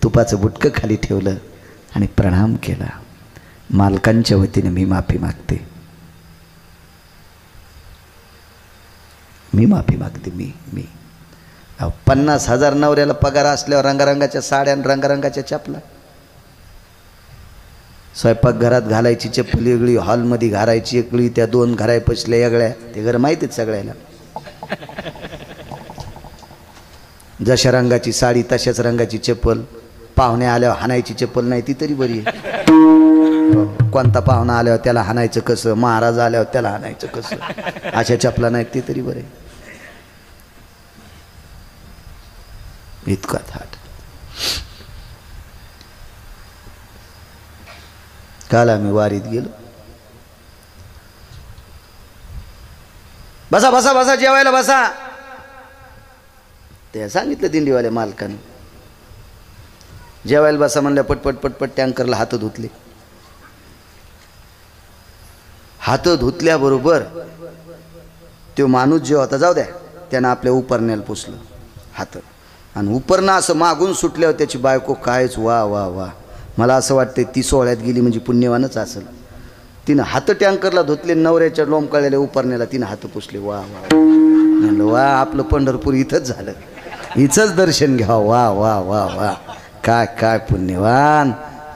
[SPEAKER 1] तुपाचं बुटकं खाली ठेवलं आणि प्रणाम केला. मालकांच्या वतीने मी माफी मागते, मी माफी मागते. मी 50,000 नवऱ्याला पगार असल्यावर रंगारंगाच्या साड्या आणि रंगारंगाच्या चपला, स्वयंपाकघरात घालायची चप्पल वेगळी, हॉलमध्ये घालायची वेगळी, त्या 2 घराय पसल्या वेगळ्या. ते घर माहितीच सगळ्याला. जशा रंगाची साडी तशाच रंगाची चप्पल. पाहुणे आल्यावर हाणायची चप्पल नाही ती तरी बरी आहे. कोणता पाहुणा आल्यावर त्याला हाणायचं कसं, महाराज आल्यावर त्याला हाणायचं कसं, अशा चपला नाहीत ती तरी बरे. इतका थाट. काल आम्ही वारीत गेलो. बसा बसा बसा, जेवायला बसा. ते सांगितलं दिंडीवाल्या मालकाने. जेवायला बसा म्हणल्या पटपट टँकरला हात धुतले. हात धुतल्याबरोबर तो माणूस जे होता, जाऊ द्या, त्यानं आपल्या उपरण्याला पुसलं हात. आणि उपरणं असं मागून सुटल्यावर त्याची बायको कायच वा वा वा. मला असं वाटतं ती सोहळ्यात गेली म्हणजे पुण्यवानच असेल. तिनं हात टँकरला धुतले, नवऱ्याच्या लोंबकळलेल्या उपरण्याला तिनं हात पुसले. वा वा म्हणलं, वा आपलं पंढरपूर इथंच झालं, हिचंच दर्शन घ्या. वा वा वा वा, काय काय पुण्यवान.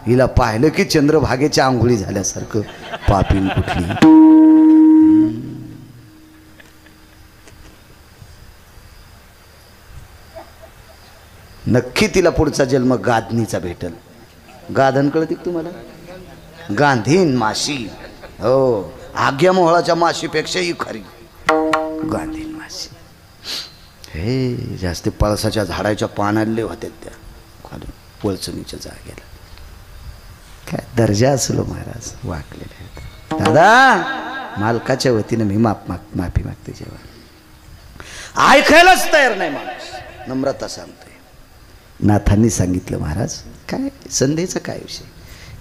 [SPEAKER 1] हिला पाहिलं की चंद्रभागेच्या आंघोळी झाल्यासारखं. पापीन कुठली. नक्की तिला पुढचा जन्म गाधणीचा भेटल. गाधन कळते तुम्हाला? गांधीन माशी. हो, आग्या मोहळाच्या माशीपेक्षाही खरी गांधीन माशी. हे जास्त पळसाच्या झाडाच्या पानाले होत्या त्या खालून पोळचणीच्या जागेला. काय दर्जा असलो महाराज वाकलेले आहेत. दादा, मालकाच्या वतीने मी माफी मागते. जेव्हा ऐकायलाच तयार नाही माणूस, नम्रता सांगतोय. नाथांनी सांगितलं, महाराज काय संध्याचा काय विषय?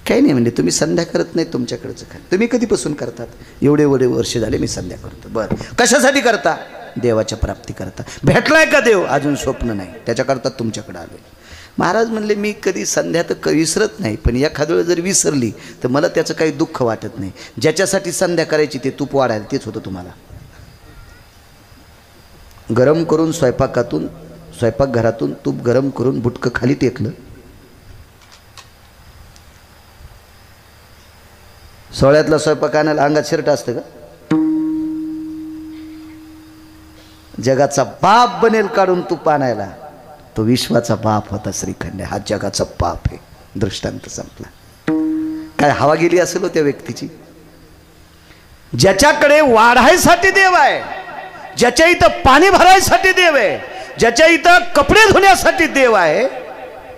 [SPEAKER 1] काही नाही, म्हणजे तुम्ही संध्या करत नाही, तुमच्याकडचं काय. तुम्ही कधीपासून करतात? एवढे वर्ष झाले मी संध्या करतो. बरं, कशासाठी करता? देवाच्या प्राप्ती करता. भेटलाय का देव? अजून स्वप्न नाही, त्याच्याकरता तुमच्याकडे आलोय. महाराज म्हणले मी कधी संध्या तर विसरत नाही, पण एखाद्या वेळ जर विसरली तर मला त्याचं काही दुःख वाटत नाही. ज्याच्यासाठी संध्या करायची ते तूप वाढायला तेच होतं. तुम्हाला गरम करून स्वयंपाकघरातून तूप गरम करून बुटकं खाली टेकलं, सोहळ्यातला स्वयंपाक आणायला अंगात शर्ट असतं का? जगाचा बाप बनेल काढून तूप आणायला, तो विश्वाचा बाप होता श्रीखंड. हा जगाचा बाप आहे. दृष्टांत संपला. काय हवा गेली असेल त्या व्यक्तीची. ज्याच्याकडे वाढायसाठी देव आहे, ज्याच्या इथं पाणी भरायसाठी देव आहे, ज्याच्या इथं कपडे धुण्यासाठी देव आहे,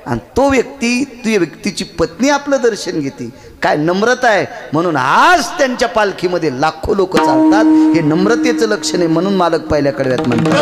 [SPEAKER 1] आणि तो व्यक्ती, ती व्यक्तीची पत्नी आपलं दर्शन घेते. काय नम्रता आहे. म्हणून आज त्यांच्या पालखीमध्ये लाखो लोक चालतात. हे नम्रतेचं लक्षण आहे. म्हणून मालक पहिल्या कडव्यात म्हणतात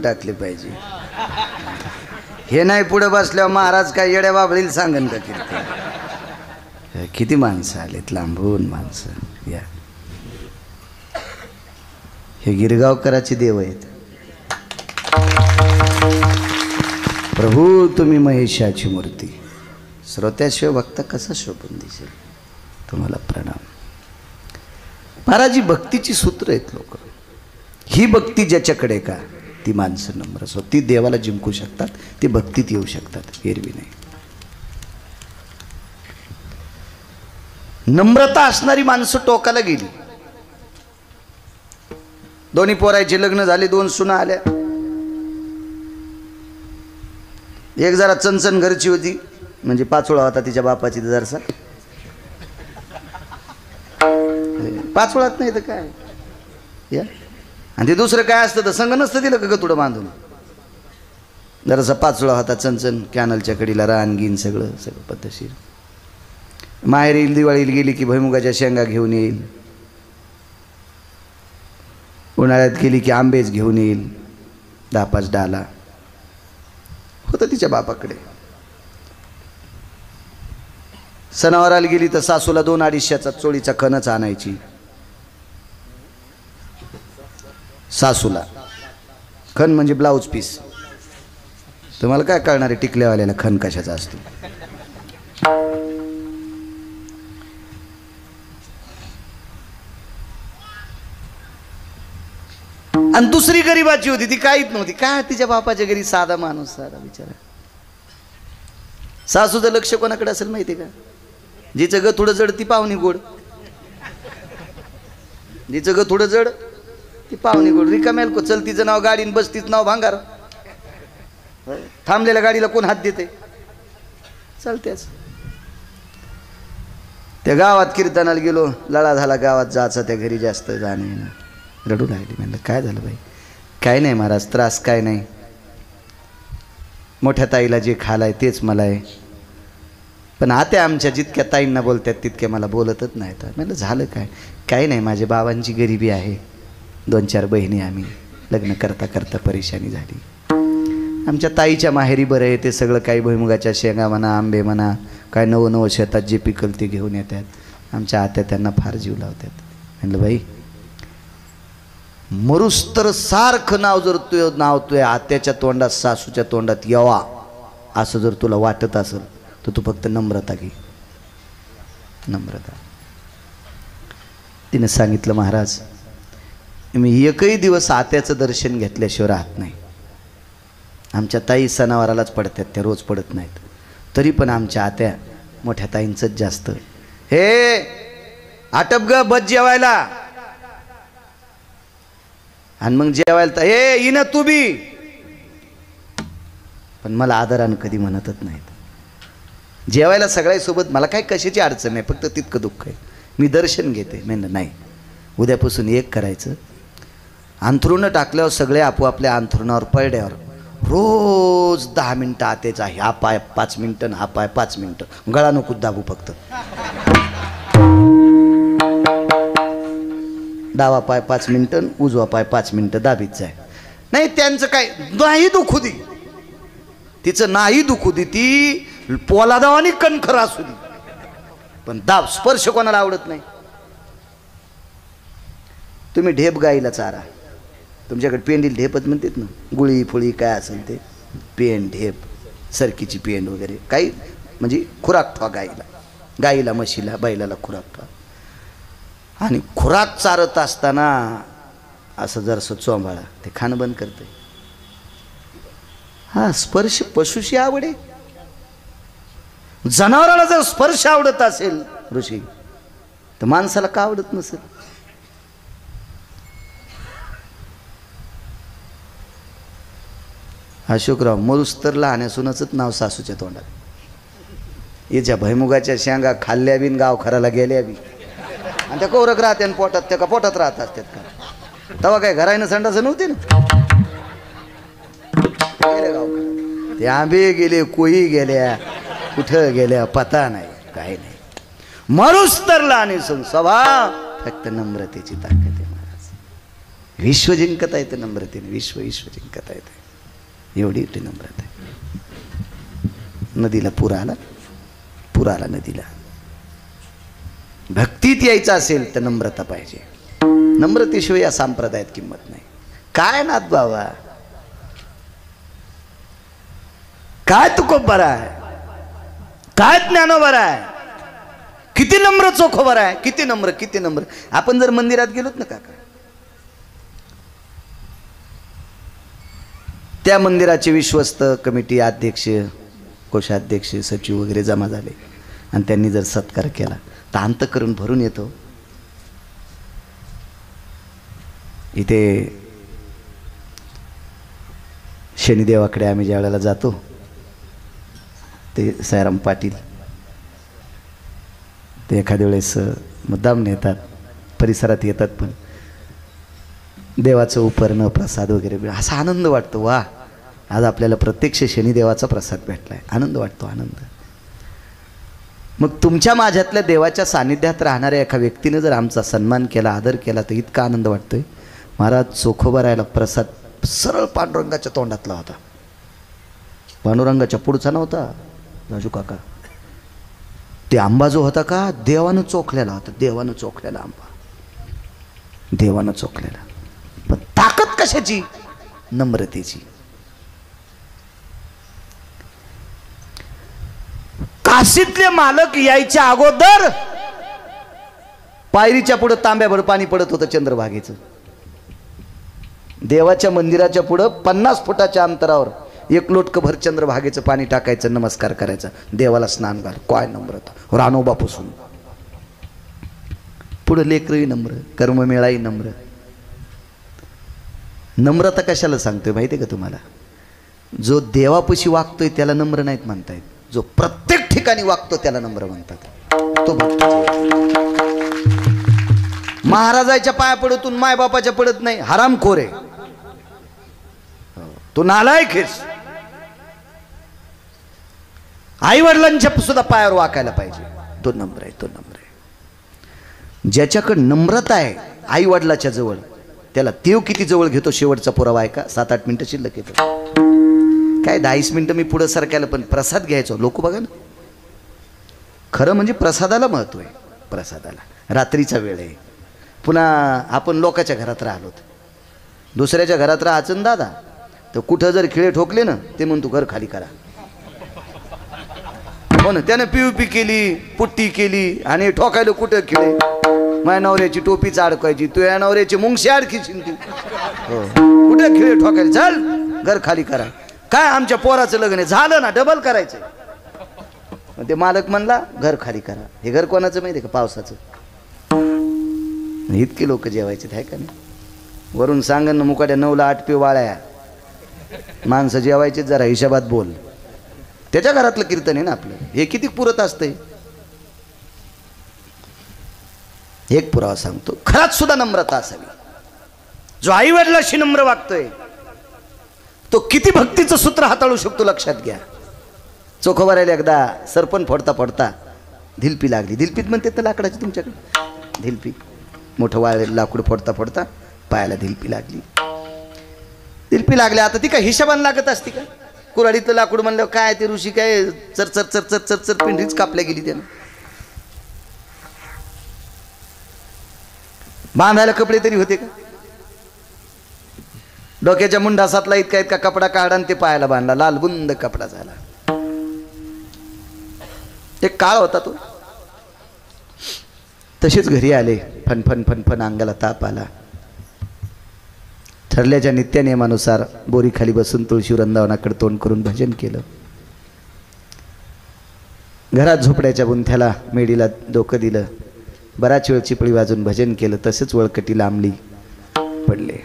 [SPEAKER 1] टाकले पाहिजे. हे नाही पुढे बसल्यावर महाराज काय येड्या बाबळीला सांगन का? किती माणसं आलेत लांबून माणसं. या हे गिरगावकराचे देव आहेत. प्रभू तुम्ही महेशाची मूर्ती. श्रोत्याशिवाय भक्त कसा शोभून दिसेल. तुम्हाला प्रणाम. महाराजी भक्तीची सूत्र आहेत लोक. ही भक्ती ज्याच्याकडे का ती माणसं नम्र असो, ती देवाला जिंकू शकतात, ती भक्तीत येऊ शकतात. एरवी नाही. नम्रता असणारी माणसं टोकाला गेली. दोन्ही पोरायचे लग्न झाले, 2 सुना आल्या. एक जरा चणचण घरची होती, म्हणजे पाचोळा होता तिच्या बापाची. जरासा पाचोळात नाही तर काय या. आणि ते दुसरं काय असतं तर संग नसतं दिलं का गतुडं बांधून. जरासा पाचोळा होता, चणचण, कॅनलच्या कडीला रानगीन सगळं पद्धतशीर. माहेर येईल, दिवाळीला गेली की भुईमुगाच्या शेंगा घेऊन येईल, उन्हाळ्यात गेली की आंबेच घेऊन येईल, 10-5 डाला होतं तिच्या बापाकडे. सणावाराला गेली तर सासूला 2-250चा चोळीचा खणच आणायची. सासूला खण म्हणजे ब्लाऊज पीस. तुम्हाला काय कळणार आहे टिकल्यावाल्याला खण कशाचा असतो. आणि दुसरी गरीबाची होती, ती काहीच नव्हती. काय तिच्या बापाच्या घरी साधा माणूस, साधा बिचारा. सासूचं लक्ष कोणाकडे असेल माहिती का? जिचं ग थोडं जड ती पाहुणी गोड. तिचं ग थोडं जड, ती पाहुणी गोड रिकाम्याल को चल, तिचं नाव गाडी बस तिचं नाव भांगार. थांबलेल्या गाडीला कोण हात देते? चालतेच. त्या गावात कीर्तनाला गेलो, लळा झाला गावात जायचा, त्या घरी जास्त जाणे ना. रडू लागली. म्हणलं काय झालं बाई? काय नाही महाराज, त्रास काय नाही, मोठ्या ताईला जे खालाय तेच मला आहे, पण आत्या आमच्या जितक्या ताईंना बोलतात तितक्या मला बोलतच नाहीत. म्हणलं झालं काय? काही नाही, माझ्या बाबांची गरिबी आहे, 2-4 बहिणी, आम्ही लग्न करता करता परेशानी झाली. आमच्या ताईच्या माहेरी बरं आहे, ते सगळं काही भुईमुगाच्या शेंगा म्हणा, आंबे म्हणा, काय नवं शेतात जे पिकल ते घेऊन येतात. आमच्या आत्या त्यांना फार जीव लावतात. म्हणलं बाई, मरुस तर सारखं नाव जर तुझ्या आत्याच्या तोंडात, सासूच्या तोंडात यावा असं जर तुला वाटत असेल तर तू फक्त नम्रता घे, नम्रता. तिने सांगितलं महाराज, मी एकही दिवस आत्याचं दर्शन घेतल्याशिवाय राहत नाही. आमच्या ताई सणावारालाच पडतात, त्या रोज पडत नाहीत, तरी पण आमच्या आत्या मोठ्या ताईंचंच जास्त. हे आटप ग, बस जेवायला. आणि मग जेवायला तर हे इना तू बी, पण मला आदरानं कधी म्हणतच नाहीत. जेवायला सगळ्यासोबत मला काय कशाची अडचण नाही, फक्त तितकं दुःख आहे. मी दर्शन घेते. म्हणलं नाही, उद्यापासून एक करायचं, अंथरुणं टाकल्यावर सगळे आपोआपल्या अंथरुणावर पडल्यावर रोज 10 मिनटं आतेचा, ह्या पाय 5 मिनटं, हा पाय 5 मिनटं, गळा नको दाबू, फक्त डावा पाय 5 मिनटं, उजवा पाय 5 मिनटं दाबीत जाय. नाही त्यांचं काय नाही दुखू दे, तिचं नाही दुखू दे, ती पोलादावानी कणखर असू दे, पण दाब स्पर्श कोणाला आवडत नाही. तुम्ही ढेप गाईला चारा, तुमच्याकडे पेंडील ढेपच म्हणतात ना, गुळी फुळी काय असेल ते, पेंड ढेप, सरकीची पेंड वगैरे काही, म्हणजे खुराक ठेवा गाईला, गाईला म्हशीला बैलाला खुराक ठेवा. आणि खुराक चारत असताना असं जरसं चोंबाळा, ते खाणं बंद करते. हा स्पर्श पशुशी आवडे. जनावराला जर स्पर्श आवडत असेल ऋषी, तर माणसाला का आवडत नसेल? अशोकराव मरुस्तर लहानसूनच नाव सासूच्या तोंडात. याच्या भैमुगाच्या शेंगा खाल्ल्या बिन गाव खराला गेल्या बी, आणि त्या कौरक राहते आणि पोटात, त्या का पोटात राहत असतात का? तेव्हा काय घरायनं संडासं नव्हते ना. गेले गाव, ते आंबे गेले, कोई गेल्या, कुठं गेल्या पता नाही, काही नाही. मरुस्तरला आणि स्वभाव फक्त नम्रतेची ताकद आहे महाराज. विश्व जिंकता येतं नम्रतेने, विश्व जिंकता येतं, एवढी नम्रता आहे. नदीला पूर आला नदीला. भक्तीत यायचं असेल तर नम्रता पाहिजे. नम्रतेशिवाय या संप्रदायात किंमत नाही. काय नाथ बाबा, काय तुकोबर आहे, काय ज्ञानोबर आहे, किती नम्र चोखोबर आहे, किती नम्र. आपण जर मंदिरात गेलोत ना काका, त्या मंदिराचे विश्वस्त कमिटी अध्यक्ष, कोषाध्यक्ष, सचिव वगैरे जमा झाले आणि त्यांनी जर सत्कार केला तर अंतःकरण भरून येतो. इथे शनिदेवाकडे आम्ही ज्या वेळेला जातो, ते सायराम पाटील ते एखाद्या वेळेस मुद्दाम नेतात, परिसरात येतात, पण देवाचं उपरणं प्रसाद वगैरे असा आनंद वाटतो. वा, आज आपल्याला प्रत्यक्ष शनिदेवाचा प्रसाद भेटलाय, आनंद वाटतो, आनंद. मग तुमच्या माझ्यातल्या देवाच्या सानिध्यात राहणाऱ्या एका व्यक्तीने जर आमचा सन्मान केला, आदर केला, तर इतका आनंद वाटतोय. महाराज चोखोबा राहायला प्रसाद सरळ पांडुरंगाच्या तोंडातला होता, पांडुरंगाच्या पुढचा नव्हता राजू काका. ते आंबा जो होता का, देवानं चोखलेला होता, देवानं चोखलेला आंबा, देवानं चोखलेला. पण ताकद कशाची? नम्रतेची. काशीतले मालक यायच्या अगोदर पायरीच्या पुढे तांब्याभर पाणी पडत होतं चंद्रभागेचं. देवाच्या मंदिराच्या पुढं 50 फुटाच्या अंतरावर 1 लोटकभर चंद्रभागेचं पाणी टाकायचं, नमस्कार करायचा, देवाला स्नान घाल. काय नम्रता, रानोबापासून पुढं लेकरही नम्र, कर्ममेळाही नम्र. नम्रता कशाला सांगतोय माहिती आहे का तुम्हाला? जो देवापाशी वागतोय त्याला नम्र नाहीत म्हणतायत, जो प्रत्येक ठिकाणी वागतो त्याला नम्र म्हणतात. तो भक्त. महाराजाच्या पाया पडतून मायबापाच्या पडत नाही, हरामखोर आहे तो, नालायक आहेस. आई वडिलांच्या सुद्धा पायावर वाकायला पाहिजे, तो नम्र आहे, तो नम्र आहे. ज्याच्याकडे नम्रता आहे आई वडिलाच्या जवळ, त्याला देव किती जवळ घेतो शेवटचा पुरावा आहे का? 7-8 मिनिटं शिल्लक येतो, काय 10 मिनिटं मी पुढं सरकायला, पण प्रसाद घ्यायचो. लोक बघा ना, खरं म्हणजे प्रसादाला महत्व आहे. प्रसादाला रात्रीचा वेळ आहे, पुन्हा आपण लोकांच्या घरात राहिलो, दुसऱ्याच्या घरात राहायचं दादा, तर कुठं जर खिळे ठोकले ना, ते म्हणतो घर खाली करा. हो ना, त्यानं पीयूपी केली, पुट्टी केली आणि ठोकायला कुठं खिळे. माझ्या नवऱ्याची टोपीच अडकायची, तू या नवऱ्याची मुंगशी अडकीशील तू. हो, कुठे खिळे ठोकायला, चल घर खाली करा. काय आमच्या पोराचं लग्न आहे, झालं ना, डबल करायचं. ते मालक म्हणला घर खाली करा. हे घर कोणाचं माहिती आहे का? पावसाचं. इतके लोक जेवायचे आहे का नाही? वरून सांगन ना, मुकाट्या 9ला 8 पिव वाळ्या माणसं जेवायचे. जरा हिशोबात बोल. त्याच्या घरातलं कीर्तन आहे ना आपलं, हे किती पुरत असतंय. एक पुरावा सांगतो, खरात सुद्धा नम्रता असावी. जो आई वडिलाशी नम्र वागतोय तो किती भक्तीचं सूत्र हाताळू शकतो लक्षात घ्या. चोखोबारायला एकदा सरपण फोडता फोडता धिलपी लागली. धिलपीत म्हणते तर लाकडाची तुमच्याकडे धिलपी, मोठं वाळलेलं लाकूड फोडता फोडता पायाला धिलपी लागली. धिलपी लागल्या, आता ती काय हिशोबाने लागत असती का? कुऱ्हाडीतलं लाकूड म्हणलं काय, ते ऋषी काय चरचर चरचर चरचर पिंढरीच कापल्या गेली त्यानं. बांधायला कपडे तरी होते का? डोक्याच्या मुंडासातला इतका इतका कपडा काढा आणि ते पायाला बांधला, लालबुंद कपडा झाला. एक काळ होता तो. तसेच घरी आले, फनफन फनफन, अंगाला ताप आला. ठरल्याच्या नित्य नियमानुसार बोरीखाली बसून तुळशी वृंदावनाकडे तोंड करून भजन केलं. घरात झोपड्याच्या बुंथ्याला मेडीला डोकं दिलं. बराच वेळ चिपळी वाजून भजन केलं. तसंच वळकटी लांबली पडले.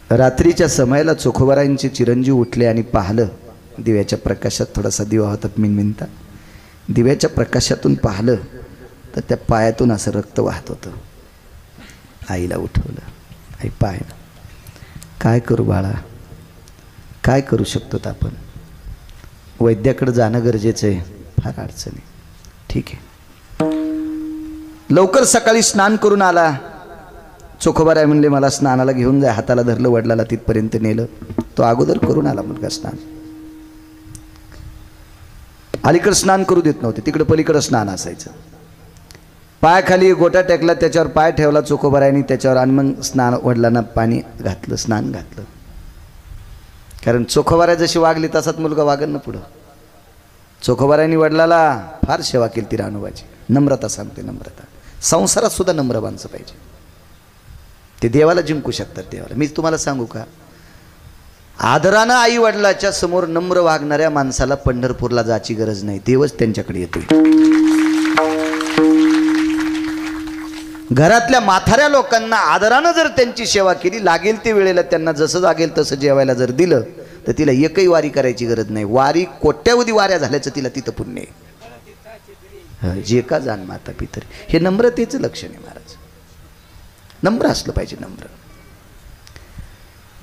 [SPEAKER 1] रात्रीच्या समयाला चोखोबारांचे चिरंजीव उठले आणि पाहिलं. दिव्याच्या प्रकाशात, थोडासा दिवा होता मिनमिनता, दिव्याच्या प्रकाशातून पाहिलं तर त्या पायातून असं रक्त वाहत होतं. आईला उठवलं. आई पाय, काय करू बाळा, काय करू शकतो आपण? वैद्याकडे जाणं गरजेचं आहे, फार अडचणी. ठीक आहे. लवकर सकाळी स्नान करून आला. चोखोबाराय म्हणले मला स्नानाला घेऊन जाय. हाताला धरलं, वडिलाला तिथपर्यंत नेलं. तो अगोदर करून आला मुलगा स्नान. अलीकडे स्नान करू देत नव्हते, तिकडे पलीकडे स्नान असायचं. पायाखाली गोटा टेकला, त्याच्यावर पाय ठेवला चोखोबारायनी त्याच्यावर, आणि मग स्नान, वडिलांना पाणी घातलं, स्नान घातलं. कारण चोखोबाराय जशी वागली तसाच मुलगा वागल ना पुढं. चोखोबारायनी वडिलाला फार सेवा केली ती राणूबाची. नम्रता सांगते, नम्रता. संसारात सुद्धा नम्र माणसं पाहिजे, ते देवाला जिंकू शकतात. देवाला मी तुम्हाला सांगू का, आदरानं आई वडिलाच्या समोर नम्र वागणाऱ्या माणसाला पंढरपूरला जायची गरज नाही, देवच त्यांच्याकडे येतोय. घरातल्या म्हाताऱ्या लोकांना आदरानं जर त्यांची सेवा केली, लागेल ते वेळेला त्यांना जसं लागेल तसं जेवायला जर दिलं, तर तिला एकही वारी करायची गरज नाही. वारी कोट्यावधी वाऱ्या झाल्याचं तिला तिथं पुण्य आहे. जे का जाण माता पितर, हे नम्रतेचं लक्षण आहे महाराज. नम्र असलं पाहिजे, नम्र.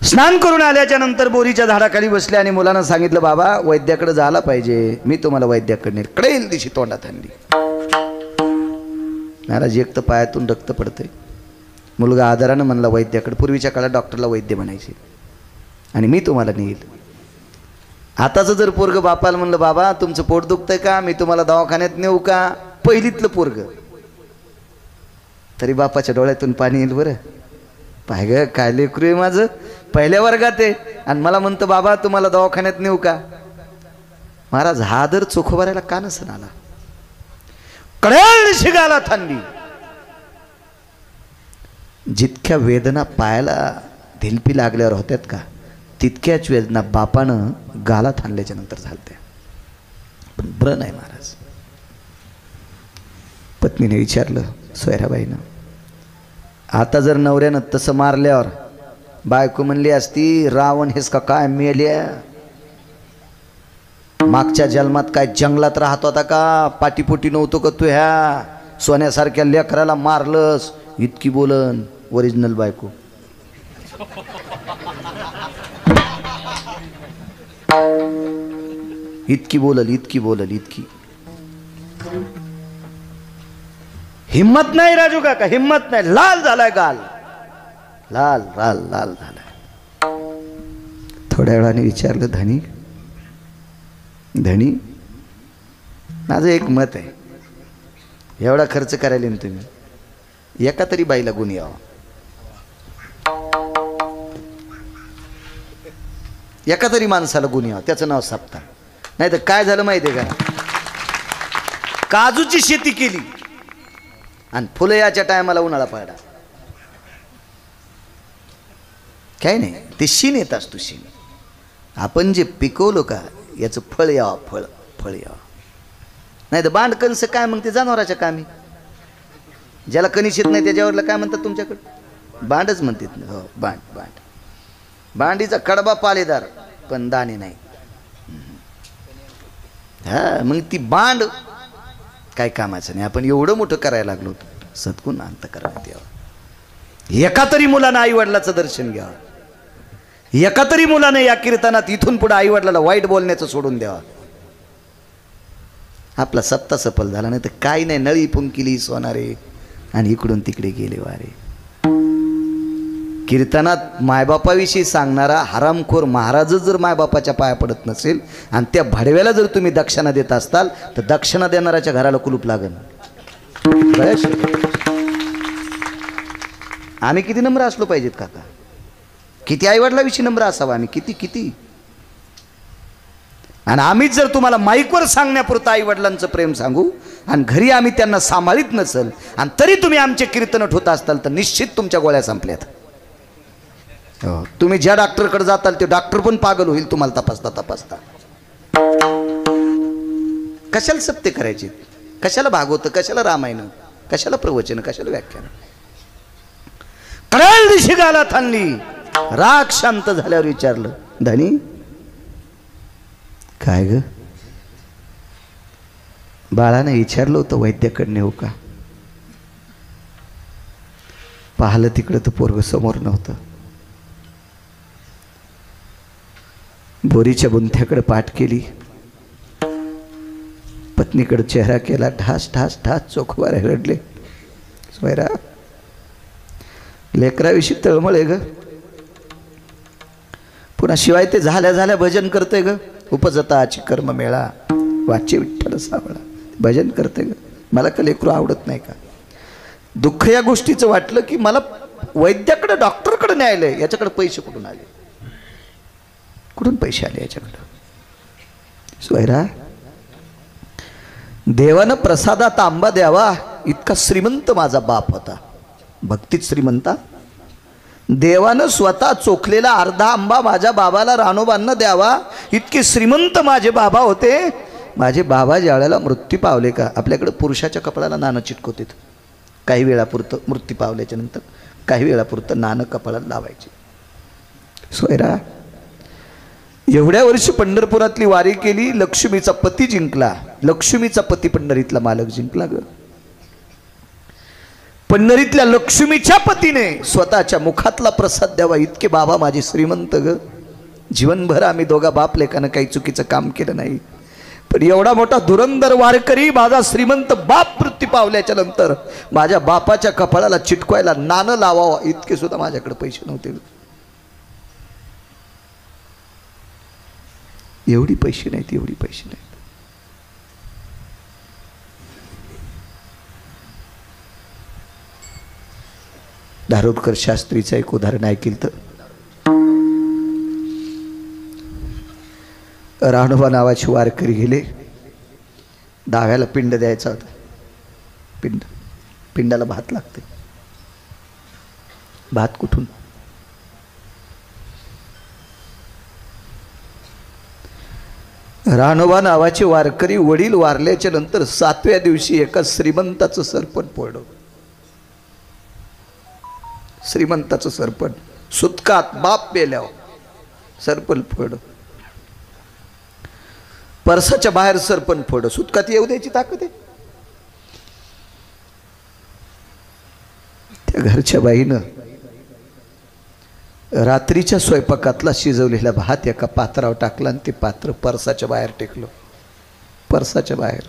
[SPEAKER 1] स्नान करून आल्याच्या नंतर बोरीच्या झाडाखाली बसले आणि मुलांना सांगितलं, बाबा वैद्याकडे जायला पाहिजे, मी तुम्हाला वैद्याकडे नेल. कडेल दिशी तोंडात आणली. महाराज एक तर पायातून रक्त पडतंय. मुलगा आदरानं म्हणला वैद्याकडे. पूर्वीच्या काळात डॉक्टरला वैद्य म्हणायचे. आणि मी तुम्हाला नेईल. आताचं जर पोरग बापाला म्हणलं, बाबा तुमचं पोट दुखतंय का, मी तुम्हाला दवाखान्यात नेऊ का, पहिलीतलं पोरग, तरी बापाच्या डोळ्यातून पाणी येईल. बरं पाय ग, काय लेकरू आहे माझं, पहिल्या वर्गात आहे आणि मला म्हणतं बाबा तुम्हाला दवाखान्यात नेऊ का. महाराज हा आदर चोखोबारायला का नसन आला. कडेल शिगाला थंडी. जितक्या वेदना पायाला धिलपी लागल्यावर होत्यात का, तितक्याच वेदना बापानं गालात आणल्याच्या नंतर झालत्या. पण बरं नाही महाराज. पत्नीने विचारलं सोयराबाईनं, आता जर नवऱ्यानं तसं मारल्यावर बायको म्हणली असती रावण हेच का काय मेल्या, मागच्या जन्मात काय जंगलात राहत होता का, पाटीपोटी नव्हतो का तू ह्या सोन्यासारख्या लेकराला मारलंस, इतकी बोलन ओरिजिनल बायको. इतकी बोलल इतकी हिम्मत नाही राजू काका, हिम्मत नाही. लाल झालाय गाल, लाल लाल लाल झालाय. थोड्या वेळाने विचारलं, धनी माझं एक मत आहे, एवढा खर्च करायला ना तुम्ही, एका तरी बाईला गुण यावं, एका तरी माणसाला गुण यावं, त्याचं नाव साप्ता. नाही तर काय झालं माहिती आहे का, काजूची शेती केली आणि फुलं याच्या टायमाला उन्हाळा पडला, काय नाही, ते शीन येत असतो शीन. आपण जे पिकवलो का याचं फळ यावं, फळ यावं. नाही तर बांड कणस काय मग ते जनावराच्या कामी, ज्याला कणीस येत नाही त्याच्यावरला काय म्हणतात तुमच्याकडे, बांडच म्हणतात ना. हो, बांड. बांडीचा कडबा पालेदार पण दाणे नाही. हा, मग ती बांड काय कामाचं नाही. आपण एवढं मोठं करायला लागलो होतो, सद्गुण अंत करायला द्यावं. एका तरी मुलानं आई वडिलाचं दर्शन घ्यावं, एका तरी मुलानं या कीर्तनात इथून पुढे आई वडिलाला वाईट बोलण्याचं सोडून द्यावं. आपला सप्ता सफल झाला. नाही तर काही नाही, नळी पुंकिली सोनारे आणि इकडून तिकडे गेले वारे. कीर्तनात मायबापाविषयी सांगणारा हरामखोर महाराज जर मायबापाच्या पाया पडत नसेल आणि त्या भाडव्याला जर तुम्ही दक्षिणा देत असताल तर दक्षिणा देणाऱ्याच्या घराला कुलूप लागेल. आम्ही किती नम्र असलो पाहिजेत काका, किती आईवडिलाविषयी नम्र असावा आम्ही, किती. आणि आम्हीच जर तुम्हाला माईकवर सांगण्यापुरतं आई वडिलांचं प्रेम सांगू आणि घरी आम्ही त्यांना सांभाळीत नसेल आणि तरी तुम्ही आमचे कीर्तन ठेवत असताल तर निश्चित तुमच्या गोळ्या संपल्यात. हो, तुम्ही ज्या डॉक्टरकडे जाताल ते डॉक्टर पण पागल होईल तुम्हाला तपासता. कशाला सत्य करायचे, कशाला भागवत, कशाला रामायण, कशाला प्रवचन, कशाला व्याख्यान. कळाल दिशी गालात आणली, राग शांत झाल्यावर विचारलं, धनी काय ग, बाळाने विचारलं होतं वैद्याकडे नेऊ का. पाहिलं तिकडं तर पोरग समोर नव्हतं. बोरीच्या बुंथ्याकडे पाठ केली, पत्नीकडे चेहरा केला, ढास ढास ढास चोखवारे रडले. स्वैरा लेकराविषयी तळमळ आहे ग, पुन्हा शिवाय ते झाल्या भजन करतंय ग, उपजताची कर्म मेळा वाचे विठ्ठल सावळा, भजन करते ग. मला का लेकरू आवडत नाही का. दुःख या गोष्टीचं वाटलं की मला वैद्याकडे डॉक्टरकडे न्यायलंय, याच्याकडे पैसे कुठून आले, कुठून पैसे आले याच्याकडं. स्वैरा देवानं प्रसादात आंबा द्यावा इतका श्रीमंत माझा बाप होता, भक्तीत श्रीमंता. देवानं स्वतः चोखलेला अर्धा आंबा माझ्या बाबाला रानोबांना द्यावा इतके श्रीमंत माझे बाबा होते. माझे बाबा ज्या वेळेला मृत्यू पावले का, आपल्याकडे पुरुषाच्या कपाळाला नाणं चिटकवतात, काही वेळापुरतं मृत्यू पावल्याच्या नंतर काही वेळापुरतं नाणं कपाळाला लावायचे. सोयरा एवढ्या वर्षी पंढरपुरातली वारी केली, लक्ष्मीचा पती जिंकला, लक्ष्मीचा पती पंढरीतला मालक जिंकला ग. पंढरीतल्या लक्ष्मीच्या पतीने स्वतःच्या मुखातला प्रसाद द्यावा इतके बाबा माझे श्रीमंत ग. जीवनभर आम्ही दोघा बाप लेकानं काही चुकीचं काम केलं नाही, पण एवढा मोठा धुरंधर वारकरी माझा श्रीमंत बाप मृत्यू पावल्याच्या नंतर माझ्या बापाच्या कपाळाला चिटकवायला नाणं लावावं इतके सुद्धा माझ्याकडे पैसे नव्हते. एवढी पैसे नाहीत. धारोडकर शास्त्रीचं एक उदाहरण ऐकलं तर, राणोबा नावाची वारकरी गेले, डाव्याला पिंड द्यायचा होता. पिंडाला भात लागते, भात कुठून. रानोबा नावाचे वारकरी वडील वारल्याच्या नंतर 7व्या दिवशी एका श्रीमंताचं सरपण फोडलं. श्रीमंताचं सरपण सुतकात बाप पेल्यावर सरपण फोड. परसाच्या बाहेर सरपण फोड. सुतकात येऊ द्यायची ताकद आहे. त्या घरच्या बाईनं रात्रीच्या स्वयंपाकातला शिजवलेला भात एका पात्रावर टाकला आणि ते पात्र परसाच्या बाहेर टेकलं. परसाच्या बाहेर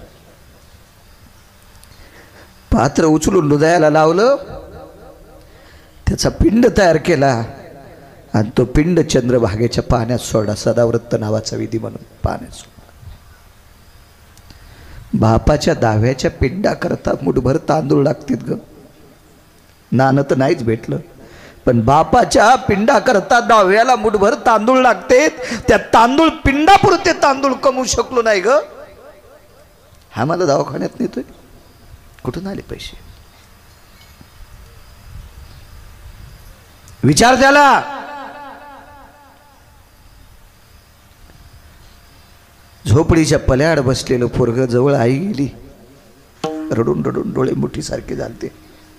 [SPEAKER 1] पात्र उचलून हृदयाला लावलं. त्याचा पिंड तयार केला आणि तो पिंड चंद्रभागेच्या पाण्यात सोडा. सदाव्रत नावाचा विधी म्हणून पाण्यात सोडा. बापाच्या दाव्याच्या पिंडाकरता मुठभर तांदूळ लागतील ग. नाणं तर नाहीच भेटलं, पण बापाच्या पिंडाकरता दाव्याला मुठभर तांदूळ लागते. त्या तांदूळ पिंडापुरते तांदूळ कमवू शकलो नाही ग. हा मला दवाखान्यात नेतोय. कुठून आले पैसे? विचार त्याला. झोपडीच्या पल्याड बसलेलं पोरग जवळ आई गेली. रडून रडून डोळे मुठीसारखे झालते.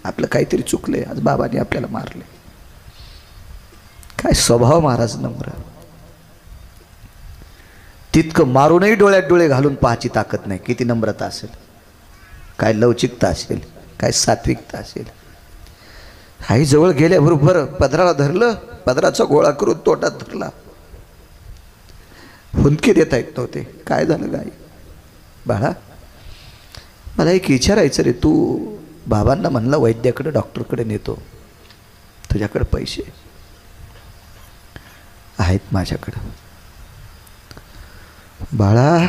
[SPEAKER 1] आपलं काहीतरी चुकलंय. आज बाबांनी आपल्याला मारले. काय स्वभाव महाराज नम्र. तितकं मारूनही डोळ्यात डोळे घालून पाहायची ताकद नाही. किती नम्रता असेल, काय लवचिकता असेल, काय सात्विकता असेल. आई जवळ गेल्याबरोबर पदराला धरलं. पदराचा गोळा करून तोटात धरला. हुंदके देता येत नव्हते. काय झालं गाई? बाळा मला एक विचारायचं रे. तू बाबांना म्हणला वैद्याकडे डॉक्टरकडे नेतो. तुझ्याकडे पैसे आहेत माझ्याकडं. बाळा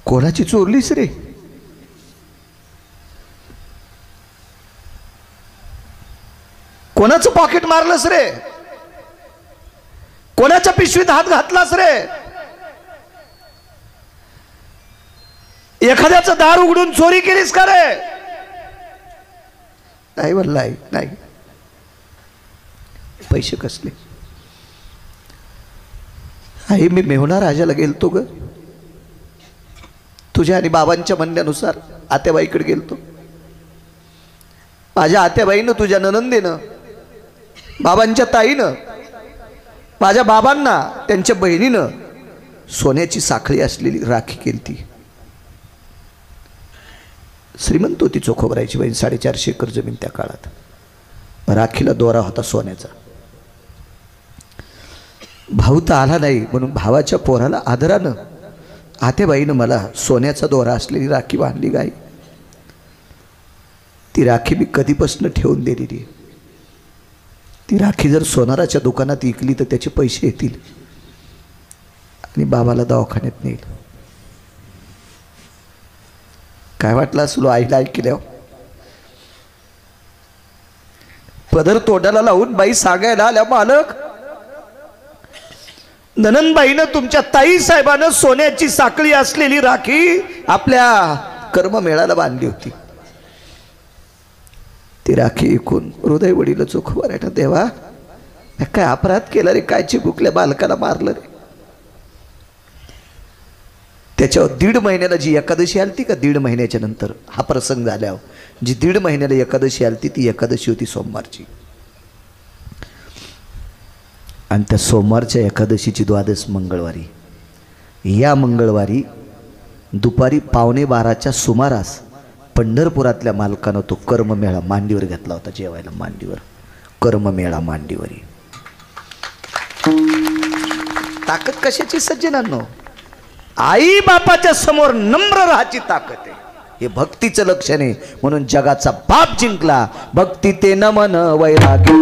[SPEAKER 1] कोणाची चोरलीस रे? कोणाचं पॉकेट मारलंस रे? कोणाच्या पिशवीत हात घातलास रे? एखाद्याचं दार उघडून चोरी केलीस का रे? नाही म्हणला. नाही. पैसे कसले? आई मी मेहुणा राजाला गेलतो ग. तुझ्या आणि बाबांच्या म्हणण्यानुसार आत्याबाईकडे गेलतो. माझ्या आत्याबाईनं, तुझ्या ननंदेनं, बाबांच्या ताईनं, माझ्या बाबांना त्यांच्या बहिणीनं सोन्याची साखळी असलेली राखी केली. श्रीमंत होती चोखोबरायची बहीण. 450 एकर जमीन त्या काळात. राखीला दोरा होता सोन्याचा. भाऊ तर आला नाही म्हणून भावाच्या पोराला आदरानं आत्याबाईनं मला सोन्याचा दोरा असलेली राखी बांधली. गाई ती राखी मी कधीपासून ठेवून दिलेली. ती राखी जर सोनाराच्या दुकानात विकली तर त्याचे पैसे येतील आणि बाबाला दवाखान्यात नेईल. काय वाटलं असलो आईला ऐकल्यावर? पदर तोंडाला लावून बाई सांगायला आल्या, मालक ननंदबाईनं तुमच्या ताई साहेबानं सोन्याची साखळी असलेली राखी आपल्या कर्ममेळाला बांधली होती. ती राखी ऐकून हृदय वडील चोखवर आहे. देवा काय अपराध केला रे? काय चिबुकल्या बालकाला मारलं रे? त्याच्यावर 1.5 महिन्याला जी एकादशी आलती का, 1.5 महिन्याच्या नंतर हा प्रसंग झाल्यावर जी 1.5 महिन्याला एकादशी आलती ती एकादशी होती सोमवारची. आणि त्या सोमवारच्या एकादशीची द्वादश मंगळवारी. या मंगळवारी दुपारी 11:15च्या सुमारास पंढरपुरातल्या मालकानं तो कर्ममेळा मांडीवर घेतला होता. जेवायला मांडीवर. कर्ममेळा मांडीवरी. ताकद कशाची सज्जनांनो? आई बापाच्या समोर नम्र राहायची ताकद आहे. हे भक्तीचं लक्षण आहे. म्हणून जगाचा बाप जिंकला. भक्ती ते नमन वैराग्य.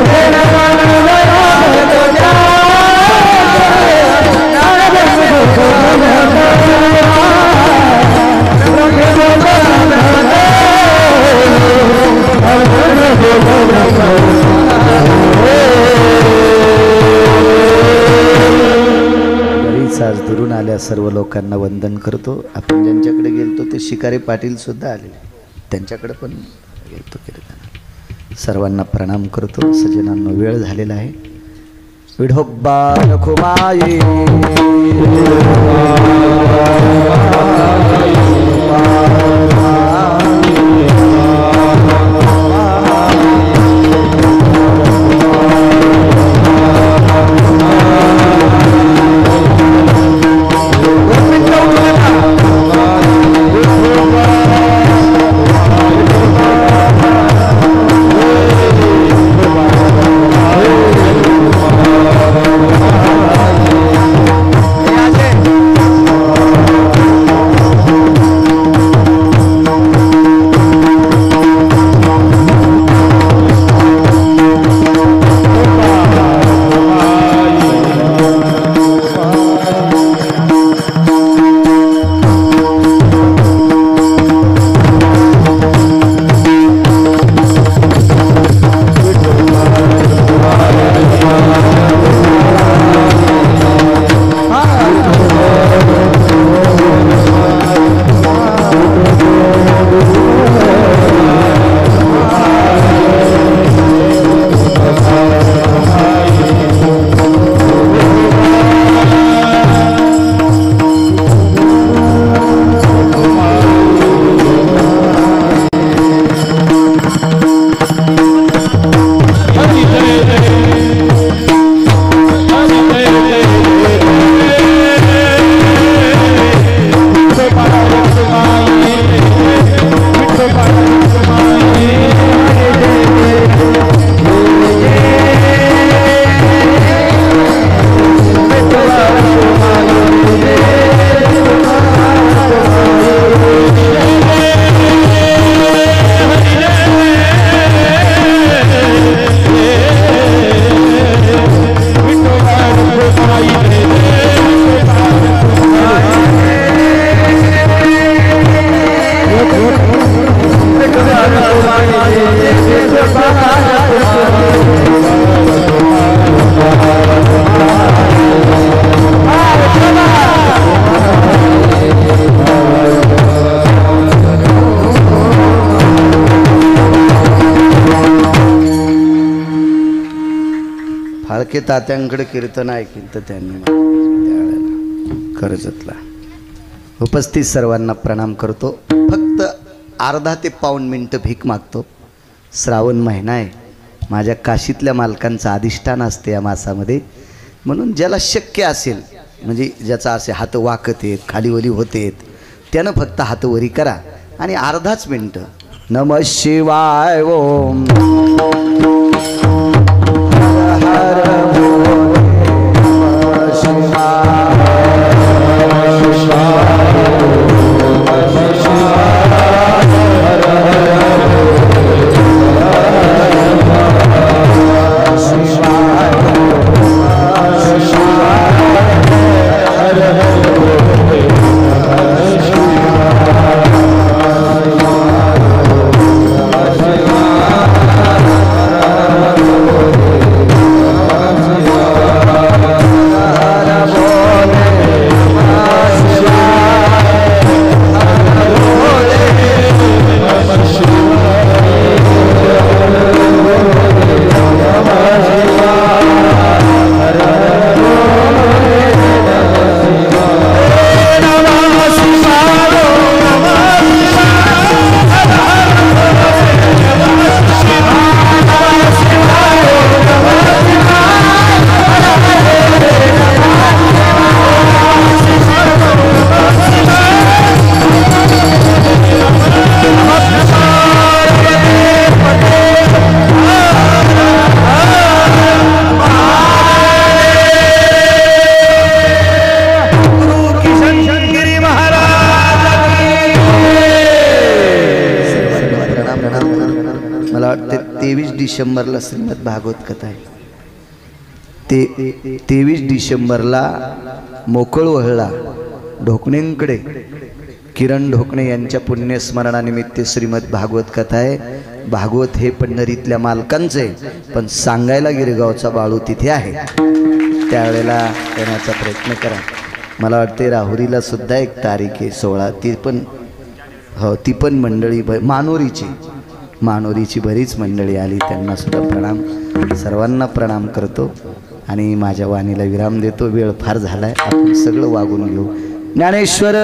[SPEAKER 2] Thank you.
[SPEAKER 1] दुरून आल्या सर्व लोकांना वंदन करतो. आपण ज्यांच्याकडे गेलतो ते शिकारे पाटील सुद्धा आले, त्यांच्याकडे पण गेलतो कीर्तन. सर्वांना प्रणाम करतो. सज्जनांना वेळ झालेला आहे. विढोबा रखुमाई फाळके तात्यांकडे कीर्तन ऐकलं तर त्यांनी त्यावेळेला कर्जतला. उपस्थित सर्वांना प्रणाम करतो. फक्त अर्धा ते पाऊण मिनटं भीक मागतो. श्रावण महिना आहे. माझ्या काशीतल्या मालकांचं अधिष्ठान असते या मासामध्ये, म्हणून ज्याला शक्य असेल, म्हणजे ज्याचा असे हात वाकत आहेत, खालीवली होते, त्यानं फक्त हात वरी करा आणि अर्धाच मिनटं नमः शिवाय ओम मला वाटते 23 डिसेंबरला श्रीमद भागवत कथा आहे. ते 23 डिसेंबरला मोकळ वहळा ढोकणेंकडे किरण ढोकणे यांच्या पुण्यस्मरणानिमित्त श्रीमद भागवत कथा आहे. भागवत हे पंढरीतल्या मालकांचे, पण सांगायला गिरगावचा बाळू तिथे आहे. त्यावेळेला येण्याचा प्रयत्न करा. मला वाटते राहुरीला सुद्धा एक तारीख आहे 16, ती पण हो ती पण मंडळी मानोरीची बरीच मंडळी आली, त्यांना सुद्धा प्रणाम, सर्वांना प्रणाम करतो आणि माझ्या वाणीला विराम देतो. वेळ फार झालाय, आपण सगळं वागून घेऊ. ज्ञानेश्वर